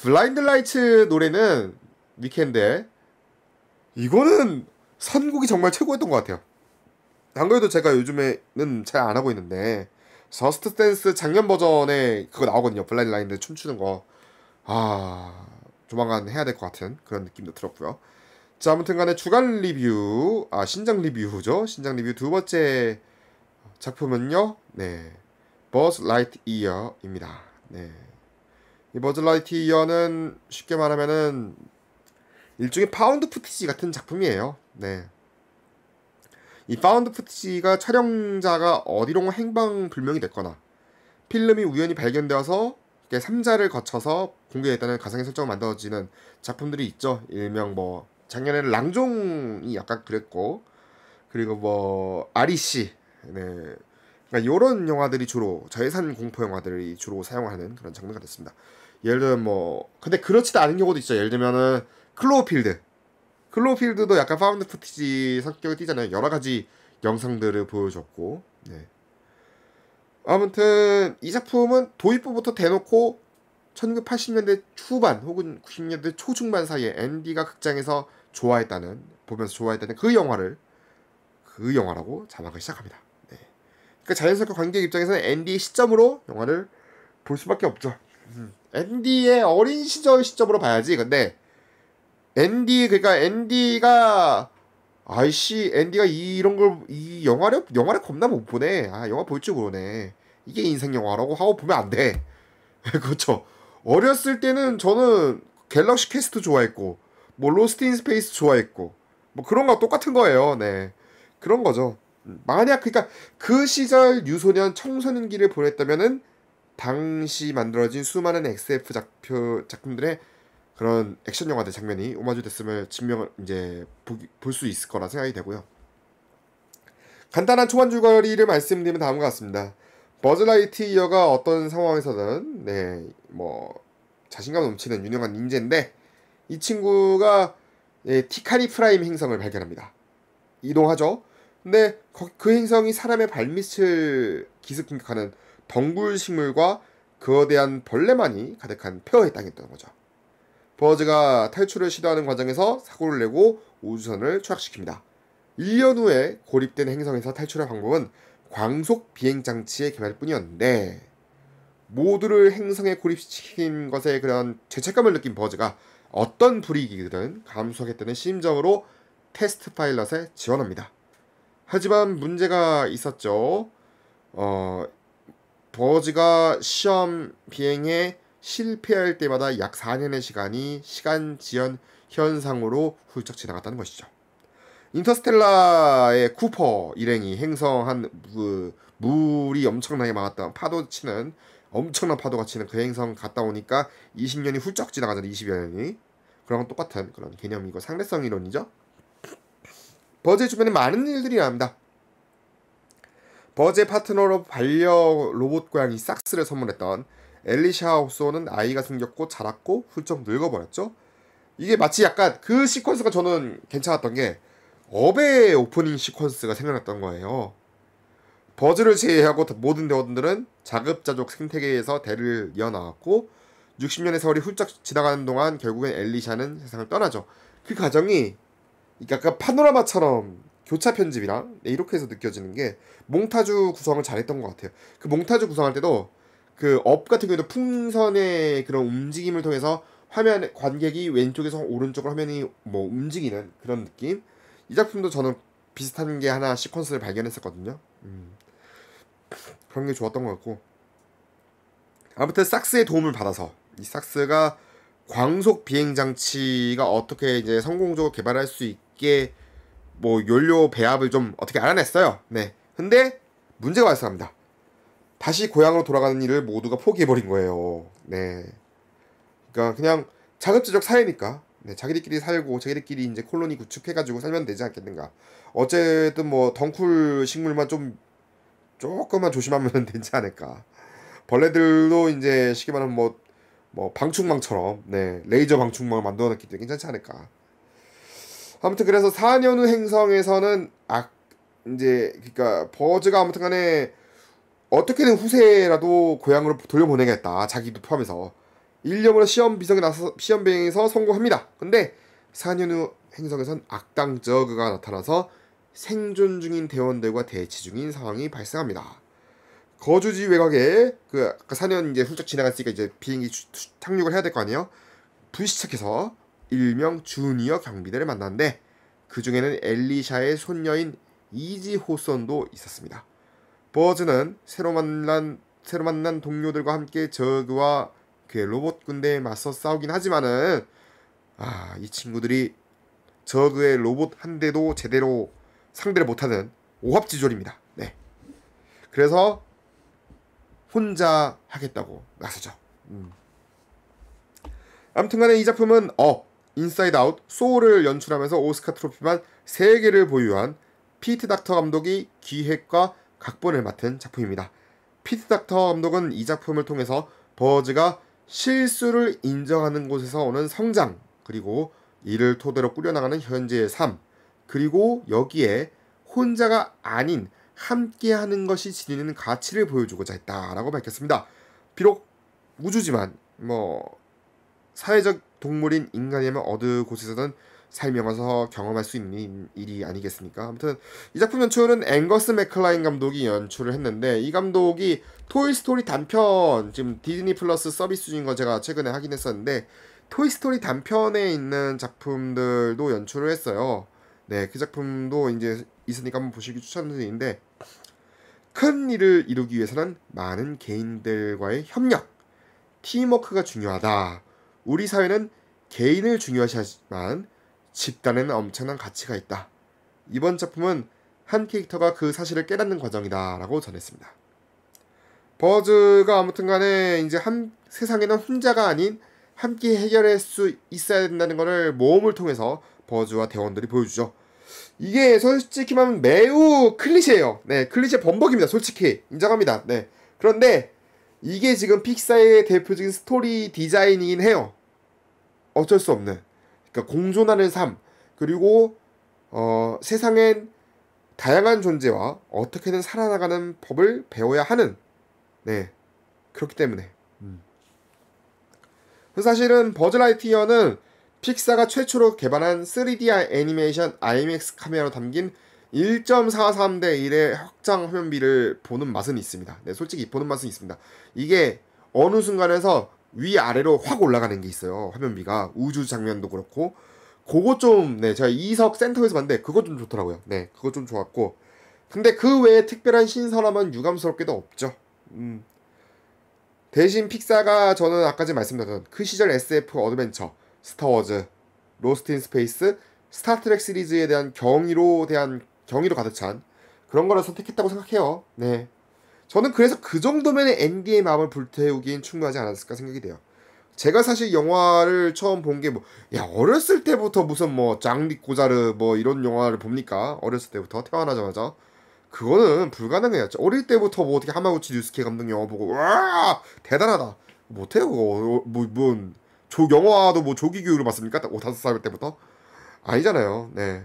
블라인드 라이츠 노래는 위켄드의 이거는 선곡이 정말 최고였던 것 같아요. 안 그래도 제가 요즘에는 잘 안 하고 있는데 저스트 댄스 작년 버전에 그거 나오거든요. 블라인드 라인들 춤추는 거. 아, 조만간 해야 될 것 같은 그런 느낌도 들었고요. 자, 아무튼 간에 주간 리뷰, 신작 리뷰죠. 신작 리뷰 두 번째 작품은요. 네. 버즈 라이트 이어입니다. 네. 이 버즈 라이트 이어는 쉽게 말하면은 일종의 파운드 푸티지 같은 작품이에요. 네. 이 파운드 푸티지가 촬영자가 어디로 행방불명이 됐거나 필름이 우연히 발견되어서 3자를 거쳐서 공개했다는 가상의 설정을 만들어지는 작품들이 있죠. 일명 뭐 작년에는 랑종이 약간 그랬고, 그리고 뭐 아리씨, 네, 그러니까 이런 영화들이 주로 저예산 공포 영화들이 주로 사용하는 그런 장르가 됐습니다. 예를 들면 뭐 근데 그렇지도 않은 경우도 있죠. 예를 들면은 클로우필드도 약간 파운드 푸티지 성격을 띠잖아요. 여러 가지 영상들을 보여줬고, 네. 아무튼 이 작품은 도입부부터 대놓고 1980년대 초반 혹은 90년대 초중반 사이에 앤디가 극장에서 보면서 좋아했다는 그 영화라고 자막을 시작합니다. 네. 그러니까 자연스럽게 관객 입장에서는 앤디의 시점으로 영화를 볼 수밖에 없죠. 앤디의 어린 시점으로 봐야지. 근데 그러니까 앤디가 이 영화를 겁나 못 보네. 영화 볼 줄 모르네. 이게 인생 영화라고 하고 보면 안 돼. 그렇죠. 어렸을 때는 저는 갤럭시 퀘스트 좋아했고, 뭐 로스트 인 스페이스 좋아했고, 뭐 그런 거 똑같은 거예요. 네, 그런 거죠. 만약 그러니까 그 시절 유소년 청소년기를 보냈다면은 당시 만들어진 수많은 SF 작품들의 그런 액션 영화들 장면이 오마주 됐음을 증명을 이제 볼 수 있을 거라 생각이 되고요. 간단한 초반 줄거리를 말씀드리면 다음과 같습니다. 버즈 라이트이어가 어떤 상황에서든 뭐 자신감 넘치는 유능한 인재인데, 이 친구가 티카니 프라임 행성을 발견합니다. 이동하죠. 근데 그 행성이 사람의 발밑을 기습공격하는 덩굴 식물과 거대한 벌레만이 가득한 폐허의 땅이었던 거죠. 버즈가 탈출을 시도하는 과정에서 사고를 내고 우주선을 추락시킵니다. 1년 후에 고립된 행성에서 탈출할 방법은 광속 비행장치의 개발뿐이었는데, 모두를 행성에 고립시킨 것에 그런 죄책감을 느낀 버즈가 어떤 불이익이든 감수하겠다는 심정으로 테스트 파일럿에 지원합니다. 하지만 문제가 있었죠. 버즈가 시험 비행에 실패할 때마다 약 4년의 시간이 시간 지연 현상으로 훌쩍 지나갔다는 것이죠. 인터스텔라의 쿠퍼 일행이 행성 한 물이 엄청나게 많았던 엄청난 파도가 치는 그 행성 갔다 오니까 20년이 훌쩍 지나가잖아요. 20여 년이. 그랑 똑같은 그런 개념이고 상대성 이론이죠. 버즈의 주변에 많은 일들이 일어납니다. 버즈의 파트너로 반려 로봇 고양이 삭스를 선물했던 엘리샤 옵소는 아이가 생겼고 자랐고 훌쩍 늙어버렸죠. 이게 마치 약간 그 시퀀스가 저는 괜찮았던 게 업의 오프닝 시퀀스가 생각났던 거예요. 버즈를 제외하고 모든 대원들은 자급자족 생태계에서 대를 이어나갔고 60년의 세월이 훌쩍 지나가는 동안 결국엔 엘리샤는 세상을 떠나죠. 그 과정이 약간 파노라마처럼 교차 편집이랑 이렇게 해서 느껴지는 게 몽타주 구성을 잘했던 것 같아요. 그 몽타주 구성할 때도 그 업 같은 경우도 풍선의 그런 움직임을 통해서 관객이 왼쪽에서 오른쪽으로 화면이 뭐 움직이는 그런 느낌. 이 작품도 저는 비슷한 게 하나 시퀀스를 발견했었거든요. 그런 게 좋았던 것 같고, 아무튼 삭스의 도움을 받아서 이 삭스가 광속 비행 장치가 어떻게 이제 성공적으로 개발할 수 있게 뭐 연료 배합을 좀 어떻게 알아냈어요. 네. 근데 문제가 발생합니다. 다시 고향으로 돌아가는 일을 모두가 포기해버린 거예요. 네. 그러니까 그냥 자급자족 사회니까, 네, 자기들끼리 살고 자기들끼리 이제 콜로니 구축해가지고 살면 되지 않겠는가. 어쨌든 뭐 덩쿨 식물만 조금만 조심하면 되지 않을까. 벌레들도 이제 쉽게 말하면 뭐 방충망처럼, 네, 레이저 방충망을 만들어놨기 때문에 괜찮지 않을까. 아무튼 그래서 4년 후 행성에서는 이제 그러니까 버즈가 아무튼간에 어떻게든 후세라도 고향으로 돌려보내겠다, 자기도 포함해서 일념으로 시험 비행에서 성공합니다. 근데 4년 후 행성에선 악당 저그가 나타나서 생존 중인 대원들과 대치 중인 상황이 발생합니다. 거주지 외곽에 그 아까 사년 이제 훌쩍 지나갔으니까 이제 비행기 착륙을 해야 될 거 아니에요. 불시착해서 일명 주니어 경비대를 만났는데 그 중에는 엘리샤의 손녀인 이지 호선도 있었습니다. 버즈는 새로 만난 동료들과 함께 저그와 그의 로봇 군대에 맞서 싸우긴 하지만은 이 친구들이 저그의 로봇 한 대도 제대로 상대를 못하는 오합지졸입니다. 네. 그래서 혼자 하겠다고 나서죠. 아무튼간에 이 작품은 인사이드 아웃, 소울을 연출하면서 오스카 트로피만 3개를 보유한 피트 닥터 감독이 기획과 각본을 맡은 작품입니다. 피트 닥터 감독은 이 작품을 통해서 버즈가 실수를 인정하는 곳에서 오는 성장, 그리고 이를 토대로 꾸려나가는 현재의 삶, 그리고 여기에 혼자가 아닌 함께하는 것이 지니는 가치를 보여주고자 했다라고 밝혔습니다. 비록 우주지만 사회적 동물인 인간이라면 어느 곳에서든 살면서 경험할 수 있는 일이 아니겠습니까? 아무튼 이 작품 연출은 앵거스 맥클라인 감독이 연출을 했는데, 이 감독이 토이스토리 단편, 지금 디즈니 플러스 서비스 중인 거 제가 최근에 확인했었는데 토이스토리 단편에 있는 작품들도 연출을 했어요. 네, 그 작품도 이제 있으니까 한번 보시기 추천드리는데, 큰 일을 이루기 위해서는 많은 개인들과의 협력, 팀워크가 중요하다. 우리 사회는 개인을 중요시하지만 집단에는 엄청난 가치가 있다. 이번 작품은 한 캐릭터가 그 사실을 깨닫는 과정이다 라고 전했습니다. 버즈가 아무튼간에 이제 세상에는 혼자가 아닌 함께 해결할 수 있어야 된다는 것을 모험을 통해서 버즈와 대원들이 보여주죠. 이게 솔직히 말하면 매우 클리셰예요. 네, 클리셰 범벅입니다. 솔직히 인정합니다. 네, 그런데 이게 지금 픽사의 대표적인 스토리 디자인이긴 해요. 어쩔 수 없는. 그러니까 공존하는 삶, 그리고 세상엔 다양한 존재와 어떻게든 살아나가는 법을 배워야 하는, 네, 그렇기 때문에. 사실은 버즈 라이트이어는 픽사가 최초로 개발한 3D 애니메이션 IMAX 카메라로 담긴 1.43대 1의 확장 화면비를 보는 맛은 있습니다. 네, 솔직히 보는 맛은 있습니다. 이게 어느 순간에서 위아래로 확 올라가는 게 있어요. 화면비가 우주 장면도 그렇고, 그거 좀, 네, 제가 이석 센터에서 봤는데 그거 좀 좋더라고요. 네, 그거 좀 좋았고, 근데 그 외에 특별한 신선함은 유감스럽게도 없죠. 대신 픽사가 저는 아까 전에 말씀드렸던 그 시절 SF 어드벤처, 스타워즈, 로스트 인 스페이스, 스타트렉 시리즈에 대한 경의로 가득 찬 그런 거를 선택했다고 생각해요. 네, 저는 그래서 그 정도면 앤디의 마음을 불태우기엔 충분하지 않았을까 생각이 돼요. 제가 사실 영화를 처음 본 게 어렸을 때부터 무슨 장리 고자르 이런 영화를 봅니까? 어렸을 때부터 태어나자마자 그거는 불가능해요. 어릴 때부터 어떻게 하마구치 류스케 감독 영화 보고 와 대단하다 못해요. 그거 영화도 조기 교육을 받습니까? 5-5살 때부터 아니잖아요. 네,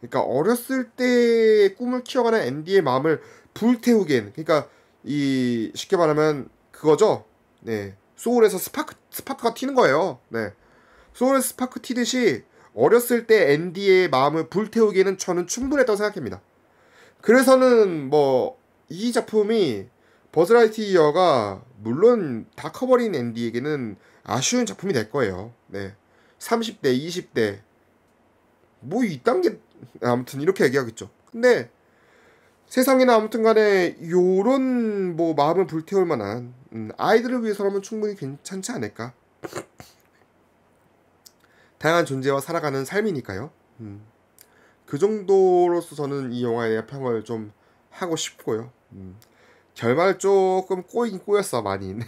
그러니까 어렸을 때 꿈을 키워가는 앤디의 마음을 불태우기엔, 그러니까 이 쉽게 말하면 그거죠. 네, 소울에서 스파크가 튀는 거예요. 네, 소울에서 스파크 튀듯이 어렸을 때 앤디의 마음을 불태우기에는 저는 충분했다고 생각합니다. 그래서는 이 작품이 버즈 라이트이어가 물론 다 커버린 앤디에게는 아쉬운 작품이 될 거예요. 네, 30대, 20대 이딴 게 아무튼 이렇게 얘기하겠죠. 근데 세상에는 아무튼간에 요런 마음을 불태울 만한 아이들을 위해서라면 충분히 괜찮지 않을까. 다양한 존재와 살아가는 삶이니까요. 그 정도로서 저는 이 영화에 대한 평을 좀 하고 싶고요. 결말 조금 꼬이긴 꼬였어 많이. 네.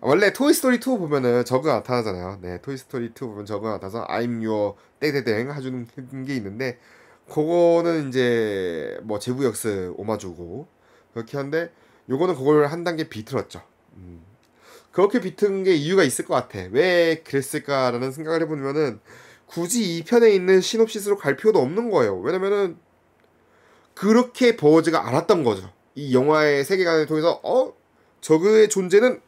원래 토이스토리 2 보면은 저그가 나타나잖아요. 네, 토이스토리 2 보면 저그가 나타나서 I'm your 땡땡땡 해주는 게 있는데, 그거는 이제 제부역스 오마주고 그렇게 한데, 요거는 그걸 한 단계 비틀었죠. 그렇게 비튼 게 이유가 있을 것 같아. 왜 그랬을까라는 생각을 해보면은 굳이 2편에 있는 시놉시스로 갈 필요도 없는 거예요. 왜냐면은 그렇게 버즈가 알았던 거죠. 이 영화의 세계관을 통해서 저그의 존재는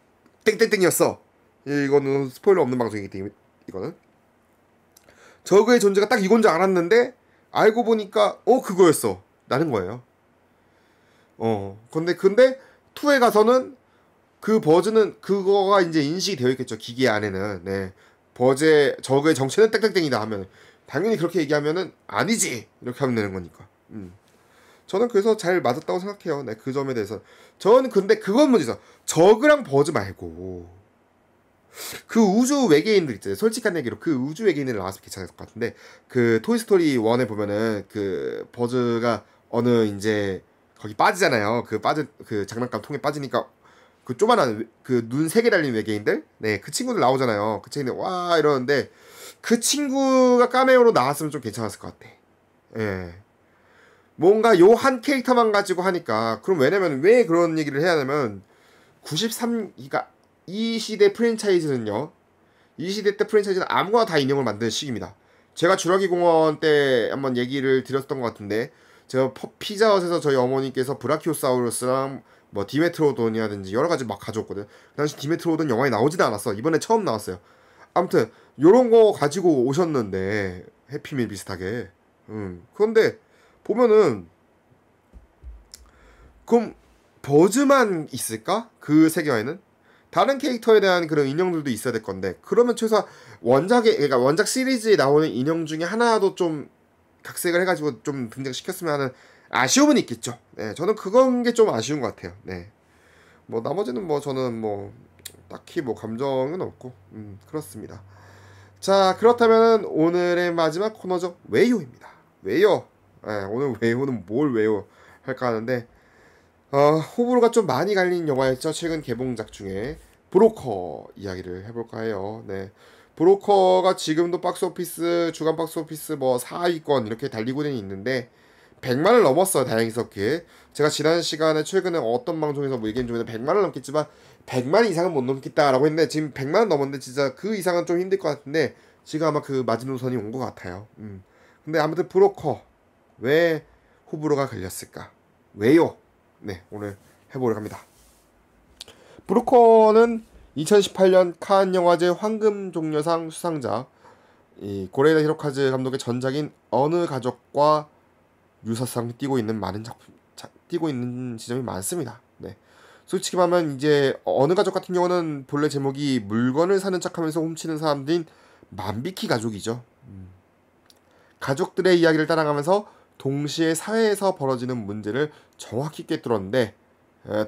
땡땡땡이었어. 이거는 스포일러 없는 방송이기 때문에 이거는. 저그의 존재가 딱 이건 줄 알았는데 알고 보니까 그거였어 라는 거예요. 근데 2에 가서는 그 버즈는 그거가 이제 인식이 되어 있겠죠. 기계 안에는. 네. 저그의 정체는 땡땡땡이다 하면 당연히 그렇게 얘기하면은 아니지 이렇게 하면 되는 거니까. 저는 그래서 잘 맞았다고 생각해요. 네, 그 점에 대해서. 저는 근데 그건 문제죠. 저그랑 버즈 말고 그 우주 외계인들 있잖아요. 솔직한 얘기로 그 우주 외계인들 나왔으면 괜찮을 것 같은데 그 토이스토리 1에 보면은 그 버즈가 어느 이제 거기 빠지잖아요. 그 빠진 그 장난감 통에 빠지니까 그 조만한 그 눈 3개 달린 외계인들, 네, 그 친구들 나오잖아요. 그 친구들 와 이러는데 그 친구가 카메오로 나왔으면 좀 괜찮았을 것 같아. 예. 뭔가 요 한 캐릭터만 가지고 하니까 그럼 왜냐면 왜 그런 얘기를 해야 하냐면 93그러니까 이 시대 프랜차이즈는요. 이 시대 때 프랜차이즈는 아무거나 다 인형을 만드는 시기입니다. 제가 주라기 공원 때 한번 얘기를 드렸던 것 같은데 제가 피자헛에서 저희 어머니께서 브라키오사우루스랑 뭐 디메트로돈이라든지 여러 가지 막 가져왔거든. 그 당시 디메트로돈 영화에 나오지도 않았어. 이번에 처음 나왔어요. 아무튼 요런 거 가지고 오셨는데 해피밀 비슷하게. 그런데 보면은 그럼 버즈만 있을까? 그 세계관에는 다른 캐릭터에 대한 그런 인형들도 있어야 될 건데 그러면 최소한 그러니까 원작 시리즈에 나오는 인형 중에 하나도 좀 각색을 해가지고 좀 등장시켰으면 하는 아쉬움은 있겠죠. 네, 저는 그건 게 좀 아쉬운 것 같아요. 네, 뭐 나머지는 뭐 저는 뭐 딱히 뭐 감정은 없고 그렇습니다. 자, 그렇다면 오늘의 마지막 코너죠. 외요입니다. 외요. 네, 오늘 외요는 뭘 외요 할까 하는데 호불호가 좀 많이 갈린 영화였죠. 최근 개봉작 중에 브로커 이야기를 해볼까 해요. 네, 브로커가 지금도 박스오피스 주간 박스오피스 뭐 4위권 이렇게 달리고 있는데 100만을 넘었어요. 다행스럽게 제가 지난 시간에 최근에 어떤 방송에서 뭐 얘기한 중에 100만을 넘겠지만 100만 이상은 못 넘겠다라고 했는데 지금 100만 넘었는데 진짜 그 이상은 좀 힘들 것 같은데 지금 아마 그 마지노선이 온 것 같아요. 근데 아무튼 브로커 왜 호불호가 갈렸을까? 왜요? 네, 오늘 해보려고 합니다. 브로커는 2018년 칸 영화제 황금종려상 수상자 이 고레다 히로카즈 감독의 전작인 어느 가족과 유사성 띄고 있는 많은 띄고 있는 지점이 많습니다. 네, 솔직히 말하면 이제 어느 가족 같은 경우는 본래 제목이 물건을 사는 척하면서 훔치는 사람들인 만비키 가족이죠. 가족들의 이야기를 따라가면서 동시에 사회에서 벌어지는 문제를 정확히 꿰뚫었는데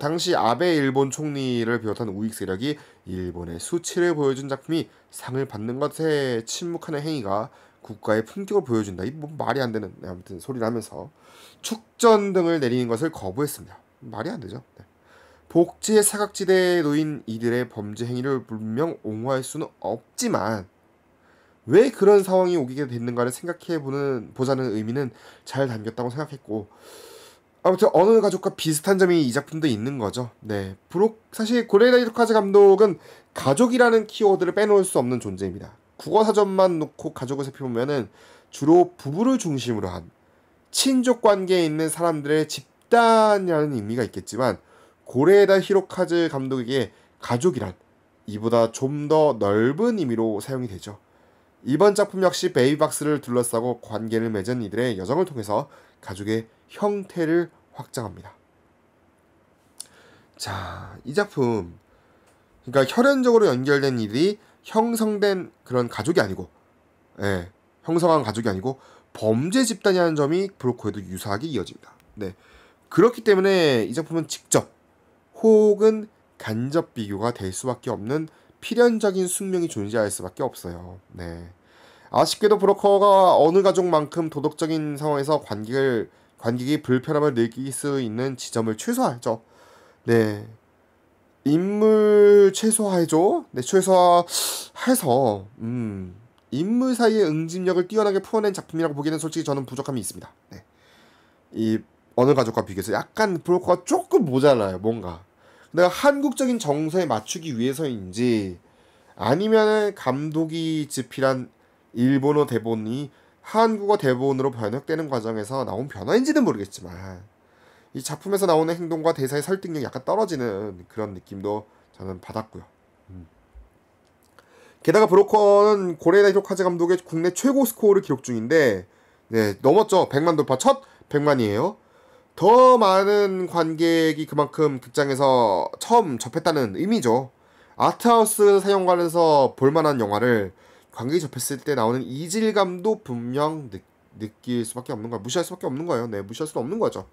당시 아베 일본 총리를 비롯한 우익 세력이 일본의 수치를 보여준 작품이 상을 받는 것에 침묵하는 행위가 국가의 품격을 보여준다. 이 뭐 말이 안 되는 아무튼 소리를 하면서 축전 등을 내리는 것을 거부했습니다. 말이 안 되죠. 네. 복지의 사각지대에 놓인 이들의 범죄 행위를 분명 옹호할 수는 없지만 왜 그런 상황이 오게 됐는가를 보자는 의미는 잘 담겼다고 생각했고 아무튼 어느 가족과 비슷한 점이 이 작품도 있는 거죠. 네, 사실 고레다 히로카즈 감독은 가족이라는 키워드를 빼놓을 수 없는 존재입니다. 국어 사전만 놓고 가족을 살펴보면은 주로 부부를 중심으로 한 친족 관계에 있는 사람들의 집단이라는 의미가 있겠지만 고레다 히로카즈 감독에게 가족이란 이보다 좀 더 넓은 의미로 사용이 되죠. 이번 작품 역시 베이비박스를 둘러싸고 관계를 맺은 이들의 여정을 통해서 가족의 형태를 확장합니다. 자, 이 작품 그러니까 혈연적으로 연결된 이들이 형성된 그런 가족이 아니고 형성한 가족이 아니고 범죄 집단이라는 점이 브로커에도 유사하게 이어집니다. 네, 그렇기 때문에 이 작품은 직접 혹은 간접 비교가 될 수밖에 없는 필연적인 숙명이 존재할 수밖에 없어요. 네, 아쉽게도 브로커가 어느 가족만큼 도덕적인 상황에서 관객이 불편함을 느낄 수 있는 지점을 최소화하죠. 네, 인물 최소화해줘. 네, 최소화해서 인물 사이의 응집력을 뛰어나게 풀어낸 작품이라고 보기에는 솔직히 저는 부족함이 있습니다. 네, 이 어느 가족과 비교해서 약간 브로커가 조금 모자라요. 뭔가 내가 한국적인 정서에 맞추기 위해서인지 아니면은 감독이 집필한 일본어 대본이 한국어 대본으로 번역되는 과정에서 나온 변화인지는 모르겠지만 이 작품에서 나오는 행동과 대사의 설득력이 약간 떨어지는 그런 느낌도 저는 받았고요. 게다가 브로커는 고레에다 히로카즈 감독의 국내 최고 스코어를 기록 중인데 네, 넘었죠. 100만 돌파. 첫 100만이에요. 더 많은 관객이 그만큼 극장에서 처음 접했다는 의미죠. 아트하우스 사용관에서 볼만한 영화를 관객이 접했을 때 나오는 이질감도 분명 느낄 수밖에 없는 거예요. 무시할 수밖에 없는 거예요. 네, 무시할 수는 없는 거죠.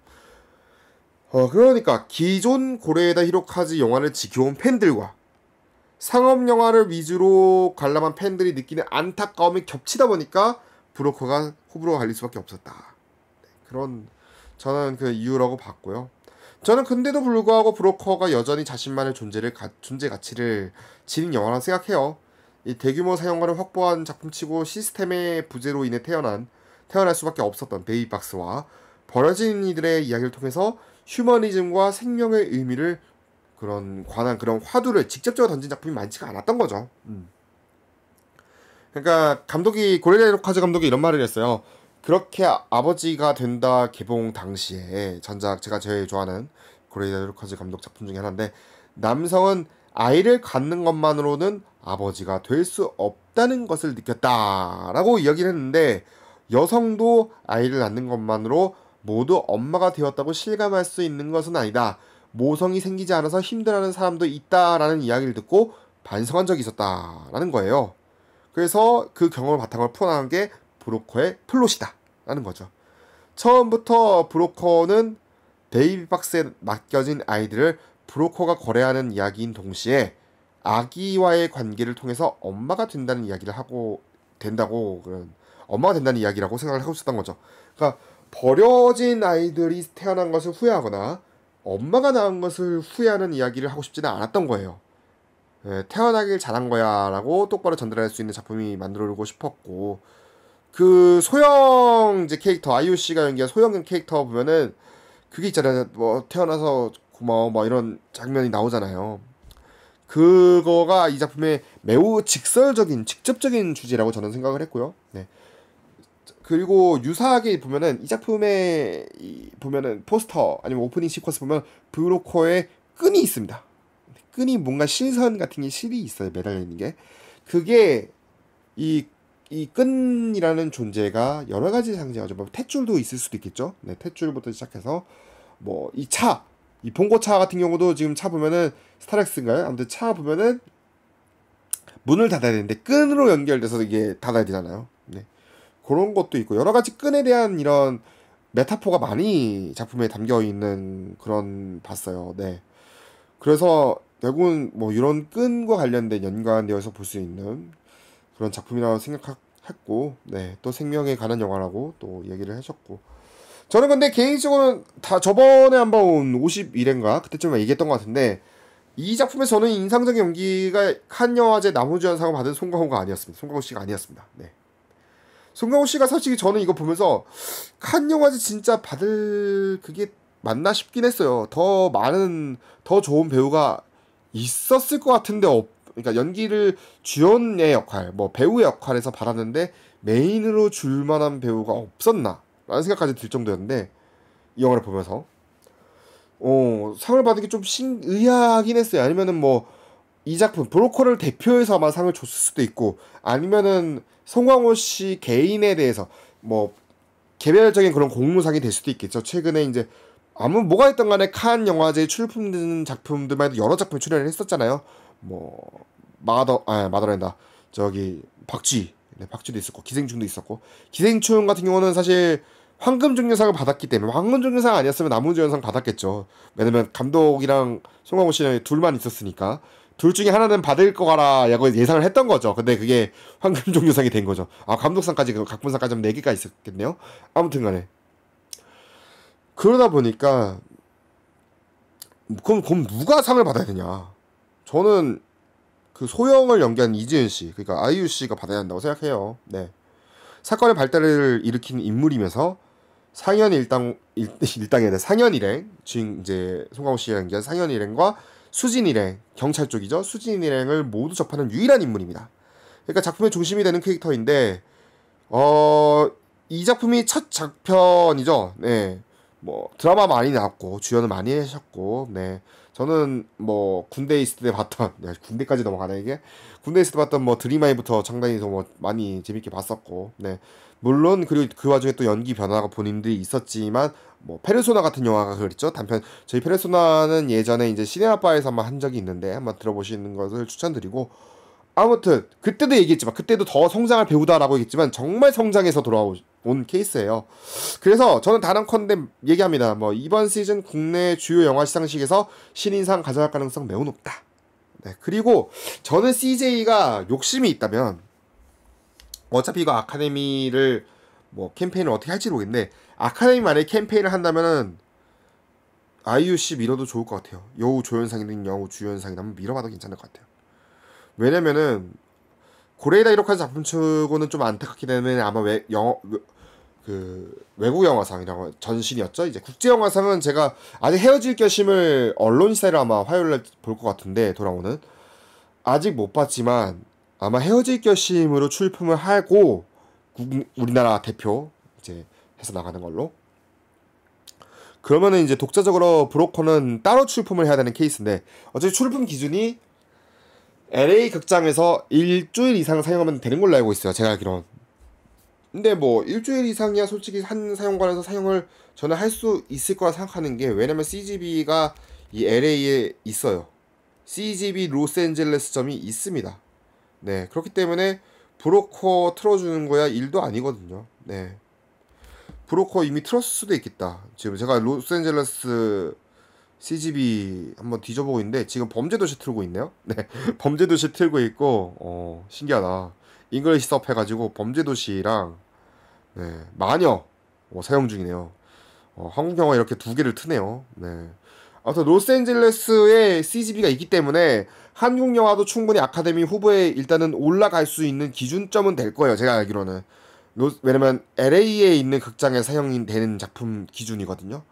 그러니까 기존 고레에다 히로카즈 영화를 지켜온 팬들과 상업 영화를 위주로 관람한 팬들이 느끼는 안타까움이 겹치다 보니까 브로커가 호불호가 갈릴 수밖에 없었다. 네, 그런 저는 그 이유라고 봤고요. 저는 근데도 불구하고 브로커가 여전히 자신만의 존재 가치를 지닌 영화라고 생각해요. 이 대규모 사용관을 확보한 작품치고 시스템의 부재로 인해 태어날 수밖에 없었던 베이비박스와 버려진 이들의 이야기를 통해서 휴머니즘과 생명의 의미를 관한 그런 화두를 직접적으로 던진 작품이 많지가 않았던 거죠. 그러니까 고레에다 히로카즈 감독이 이런 말을 했어요. 그렇게 아버지가 된다 개봉 당시에 전작 제가 제일 좋아하는 고레에다 히로카즈 감독 작품 중에 하나인데 남성은 아이를 갖는 것만으로는 아버지가 될 수 없다는 것을 느꼈다라고 이야기를 했는데 여성도 아이를 낳는 것만으로 모두 엄마가 되었다고 실감할 수 있는 것은 아니다. 모성이 생기지 않아서 힘들어하는 사람도 있다라는 이야기를 듣고 반성한 적이 있었다라는 거예요. 그래서 그 경험을 바탕으로 풀어나간 게 브로커의 플롯이다 라는 거죠. 처음부터 브로커는 베이비박스에 맡겨진 아이들을 브로커가 거래하는 이야기인 동시에 아기와의 관계를 통해서 엄마가 된다는 이야기를 하고 엄마가 된다는 이야기라고 생각을 하고 있었던 거죠. 그러니까 버려진 아이들이 태어난 것을 후회하거나 엄마가 낳은 것을 후회하는 이야기를 하고 싶지는 않았던 거예요. 태어나길 잘한 거야 라고 똑바로 전달할 수 있는 작품이 만들어내고 싶었고 그 소영 이제 캐릭터 아이유씨가 연기한 소영 캐릭터 보면은 그게 있잖아요. 뭐 태어나서 고마워 뭐 이런 장면이 나오잖아요. 그거가 이 작품의 매우 직접적인 주제라고 저는 생각을 했고요. 네. 그리고 유사하게 보면은 이 작품에 보면은 포스터 아니면 오프닝 시퀀스 보면 브로커의 끈이 있습니다. 끈이 뭔가 실선 같은 게 실이 있어요. 매달려 있는 게. 그게 이 끈이라는 존재가 여러 가지 상징하죠. 뭐 탯줄도 있을 수도 있겠죠. 네, 탯줄부터 시작해서 뭐 이 봉고차 같은 경우도 지금 차 보면은 스타렉스인가요? 아무튼 차 보면은 문을 닫아야 되는데 끈으로 연결돼서 이게 닫아야 되잖아요. 네. 그런 것도 있고 여러 가지 끈에 대한 이런 메타포가 많이 작품에 담겨 있는 그런 봤어요. 네. 그래서 결국은 뭐 이런 끈과 관련된 연관되어서 볼 수 있는 그런 작품이라고 생각했고, 네. 또 생명에 관한 영화라고 또 얘기를 하셨고. 저는 근데 개인적으로는 다 저번에 한번 온 51회인가 그때쯤에 얘기했던 것 같은데 이 작품에서 저는 인상적인 연기가 칸 영화제 남우주연상을 받은 송강호가 아니었습니다. 송강호 씨가 아니었습니다. 네. 송강호 씨가 솔직히 저는 이거 보면서 칸 영화제 진짜 받을 그게 맞나 싶긴 했어요. 더 좋은 배우가 있었을 것 같은데 그러니까 연기를 주연의 역할, 뭐 배우의 역할에서 받았는데 메인으로 줄 만한 배우가 없었나 라는 생각까지 들 정도였는데 이 영화를 보면서 상을 받은 게 좀 의아하긴 했어요. 아니면은 뭐 이 작품 브로커를 대표해서 아마 상을 줬을 수도 있고 아니면은 송강호 씨 개인에 대해서 뭐 개별적인 그런 공로상이 될 수도 있겠죠. 최근에 이제 뭐가 있던 간에 칸 영화제에 출품된 작품들만 해도 여러 작품에 출연을 했었잖아요. 뭐 마더랜다 저기 박쥐 네, 박쥐도 있었고 기생충도 있었고 기생충 같은 경우는 사실 황금종려상을 받았기 때문에 황금종려상 아니었으면 남우주연상 받았겠죠. 왜냐면 감독이랑 송강호 씨는 둘만 있었으니까 둘 중에 하나는 받을 거라고 예상을 했던 거죠. 근데 그게 황금종려상이 된 거죠. 감독상까지 각본상까지 하면 4개가 있었겠네요. 아무튼 간에 그러다 보니까 그럼 누가 상을 받아야 되냐. 저는 그 소영을 연기한 이지은 씨, 그러니까 아이유 씨가 받아야 한다고 생각해요. 네. 사건의 발달을 일으킨 인물이면서 상현 일당의 상현 일행, 주인 이제 송강호 씨가 연기한 상현 일행과 수진 일행, 경찰 쪽이죠. 수진 일행을 모두 접하는 유일한 인물입니다. 그러니까 작품의 중심이 되는 캐릭터인데, 이 작품이 첫 작편이죠. 네. 뭐 드라마 많이 나왔고 주연을 많이 하셨고, 네. 저는 뭐 군대에 있을 때 봤던 군대까지 넘어가네 이게 군대에 있을 때 봤던 뭐 드림아이부터 상당히 뭐 많이 재밌게 봤었고 네 물론 그리고 그 와중에 또 연기 변화가 본인들이 있었지만 뭐 페르소나 같은 영화가 그랬죠 단편 저희 페르소나는 예전에 이제 시네마바에서 한번 한 적이 있는데 한번 들어보시는 것을 추천드리고 아무튼 그때도 얘기했지만 그때도 더 성장할 배우다라고 얘기했지만 정말 성장해서 돌아온 케이스예요. 그래서 저는 단언컨대 얘기합니다. 뭐 이번 시즌 국내 주요 영화 시상식에서 신인상 가져갈 가능성 매우 높다. 네, 그리고 저는 CJ가 욕심이 있다면 어차피 이거 아카데미를 뭐 캠페인을 어떻게 할지 모르겠는데 아카데미 만약에 캠페인을 한다면은 IUC 밀어도 좋을 것 같아요. 여우 조연상이든 여우 주연상이든 한번 밀어봐도 괜찮을 것 같아요. 왜냐면은 고레이다 이로카즈 작품 치고는 좀 안타깝기 때문에 아마 외국 영화상이라고 전신이었죠. 이제 국제 영화상은 제가 아직 헤어질 결심을 언론시사를 아마 화요일날 볼 것 같은데 돌아오는 아직 못 봤지만 아마 헤어질 결심으로 출품을 하고 우리나라 대표 이제 해서 나가는 걸로. 그러면은 이제 독자적으로 브로커는 따로 출품을 해야 되는 케이스인데 어차피 출품 기준이 LA 극장에서 일주일 이상 사용하면 되는 걸로 알고 있어요. 제가 알기론. 근데 뭐 일주일 이상이야 솔직히 한 사용관에서 사용을 저는 할 수 있을 거라 생각하는 게 왜냐면 CGV가 이 LA에 있어요. CGV 로스앤젤레스점이 있습니다. 네 그렇기 때문에 브로커 틀어주는 거야 일도 아니거든요. 네 브로커 이미 틀었을 수도 있겠다. 지금 제가 로스앤젤레스 CGV 한번 뒤져보고 있는데 지금 범죄도시 틀고 있네요. 네 범죄도시 틀고 있고 신기하다. 잉글리시 서브 해가지고 범죄도시랑 네 마녀 사용 중이네요. 한국 영화 이렇게 두 개를 트네요. 네 아무튼 로스앤젤레스에 CGV가 있기 때문에 한국 영화도 충분히 아카데미 후보에 일단은 올라갈 수 있는 기준점은 될 거예요. 제가 알기로는 왜냐면 LA에 있는 극장에 사용이 되는 작품 기준이거든요.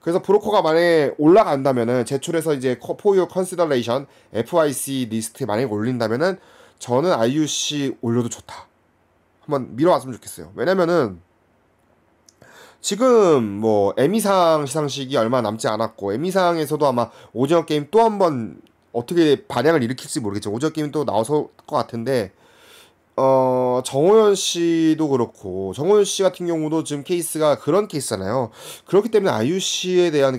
그래서 브로커가 만약에 올라간다면은 제출해서 이제 for your consideration FIC 리스트에 만약에 올린다면은 저는 IUC 올려도 좋다. 한번 밀어왔으면 좋겠어요. 왜냐면은 지금 뭐 에미상 시상식이 얼마 남지 않았고 에미상에서도 아마 오징어 게임 또 한번 어떻게 반향을 일으킬지 모르겠죠. 오징어 게임 또 나와서 것 같은데 정호연 씨도 그렇고 정호연 씨 같은 경우도 지금 케이스가 그런 케이스잖아요. 그렇기 때문에 IUC에 대한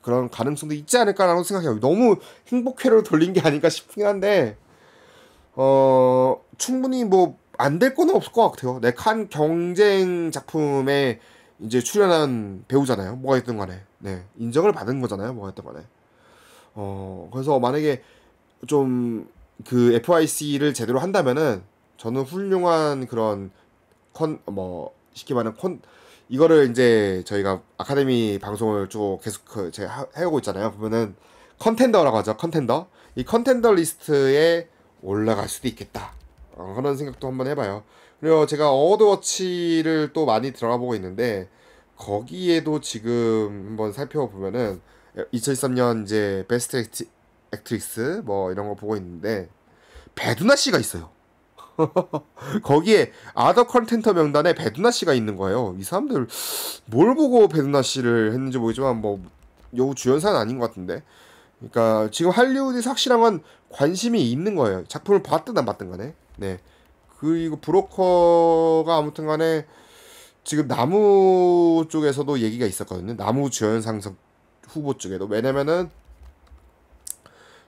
그런 가능성도 있지 않을까라고 생각해요. 너무 행복회로 돌린 게 아닐까 싶긴 한데 충분히 뭐 안 될 거는 없을 것 같아요. 내 칸 경쟁 작품에 이제 출연한 배우잖아요. 뭐가 있든 간에 네 인정을 받은 거잖아요. 뭐가 있든 간에 그래서 만약에 좀 그 FIC를 제대로 한다면은 저는 훌륭한 그런 쉽게 말하는 이거를 이제 저희가 아카데미 방송을 쭉 계속 제가 해오고 있잖아요. 보면은 컨텐더라고 하죠. 컨텐더. 이 컨텐더 리스트에 올라갈 수도 있겠다. 그런 생각도 한번 해봐요. 그리고 제가 어워드워치를 또 많이 들어가 보고 있는데 거기에도 지금 한번 살펴보면은 2023년 이제 베스트 액트리스 뭐 이런 거 보고 있는데 배두나 씨가 있어요. 거기에 아더 컨텐터 명단에 배두나 씨가 있는 거예요. 이 사람들 뭘 보고 배두나 씨를 했는지 모르지만 뭐 여우 주연사는 아닌 것 같은데. 그러니까 지금 할리우드에서 확실한 건 관심이 있는 거예요. 작품을 봤든 안 봤든 간에. 네. 그리고 브로커가 아무튼 간에 지금 나무 쪽에서도 얘기가 있었거든요. 나무 주연상 후보 쪽에도. 왜냐면은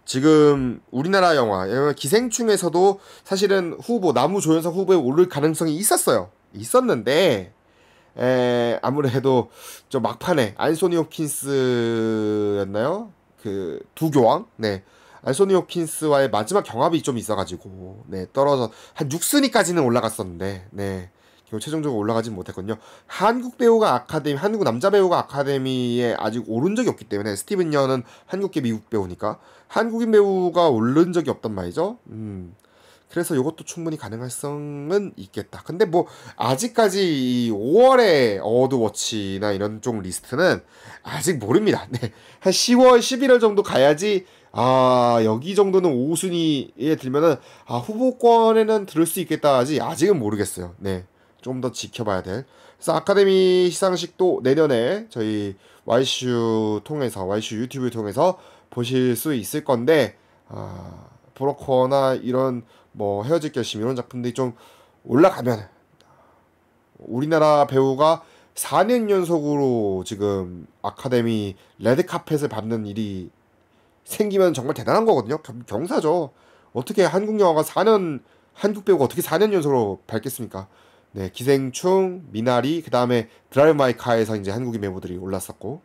지금 우리나라 영화 기생충에서도 사실은 나무 조연상 후보에 오를 가능성이 있었는데 아무래도 좀 막판에 안소니 홉킨스였나요? 그 두교왕 안소니 홉킨스와의 마지막 경합이 좀 있어가지고 떨어져 한 6순위까지는 올라갔었는데 최종적으로 올라가진 못했거든요. 한국 남자 배우가 아카데미에 아직 오른 적이 없기 때문에 스티븐 연은 한국계 미국 배우니까 한국인 배우가 오른 적이 없단 말이죠. 그래서 이것도 충분히 가능성은 있겠다. 근데 뭐 아직까지 이 5월에 어워드워치나 이런 쪽 리스트는 아직 모릅니다. 한 10월, 11월 정도 가야지 여기 정도는 5순위에 들면은 후보권에는 들을 수 있겠다 하지 아직은 모르겠어요. 좀 더 지켜봐야 될. 그래서 아카데미 시상식도 내년에 저희 YCU 유튜브를 통해서 보실 수 있을 건데 브로커나 이런 뭐 헤어질 결심 이런 작품들이 좀 올라가면 우리나라 배우가 4년 연속으로 지금 아카데미 레드카펫을 받는 일이 생기면 정말 대단한 거거든요. 경사죠. 어떻게 한국 영화가 4년 한국 배우가 어떻게 4년 연속으로 밟겠습니까? 네, 기생충, 미나리, 그 다음에 드라이브 마이 카에서 이제 한국인 배우들이 올랐었고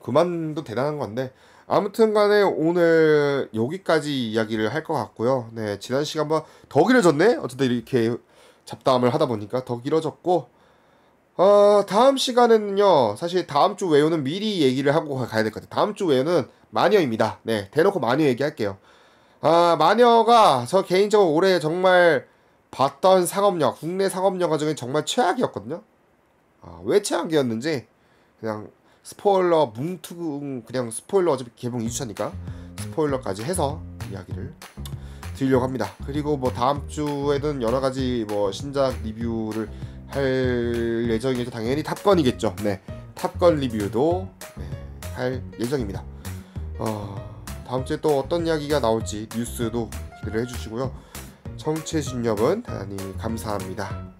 그만도 대단한 건데 아무튼간에 오늘 여기까지 이야기를 할 것 같고요. 네, 지난 시간보다 더 길어졌네. 어쨌든 이렇게 잡담을 하다 보니까 더 길어졌고 다음 시간에는요. 사실 다음 주 외에는 미리 얘기를 하고 가야 될 것 같아요. 다음 주 외에는 마녀입니다. 네, 대놓고 마녀 얘기할게요. 마녀가 저 개인적으로 올해 정말 봤던 상업영화, 국내 상업영화 중에 정말 최악이었거든요. 왜 최악이었는지 그냥 스포일러 뭉퉁 그냥 스포일러 어차피 개봉 2주차니까 스포일러까지 해서 이야기를 드리려고 합니다. 그리고 뭐 다음 주에는 여러 가지 뭐 신작 리뷰를 할 예정이죠. 당연히 탑건이겠죠. 네, 탑건 리뷰도 할 예정입니다. 다음 주에 또 어떤 이야기가 나올지 뉴스도 기대를 해주시고요. 청취해주신 여러분 대단히 감사합니다.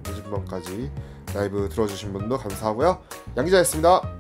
늦은 밤까지 라이브 들어주신 분도 감사하고요. 양기자였습니다.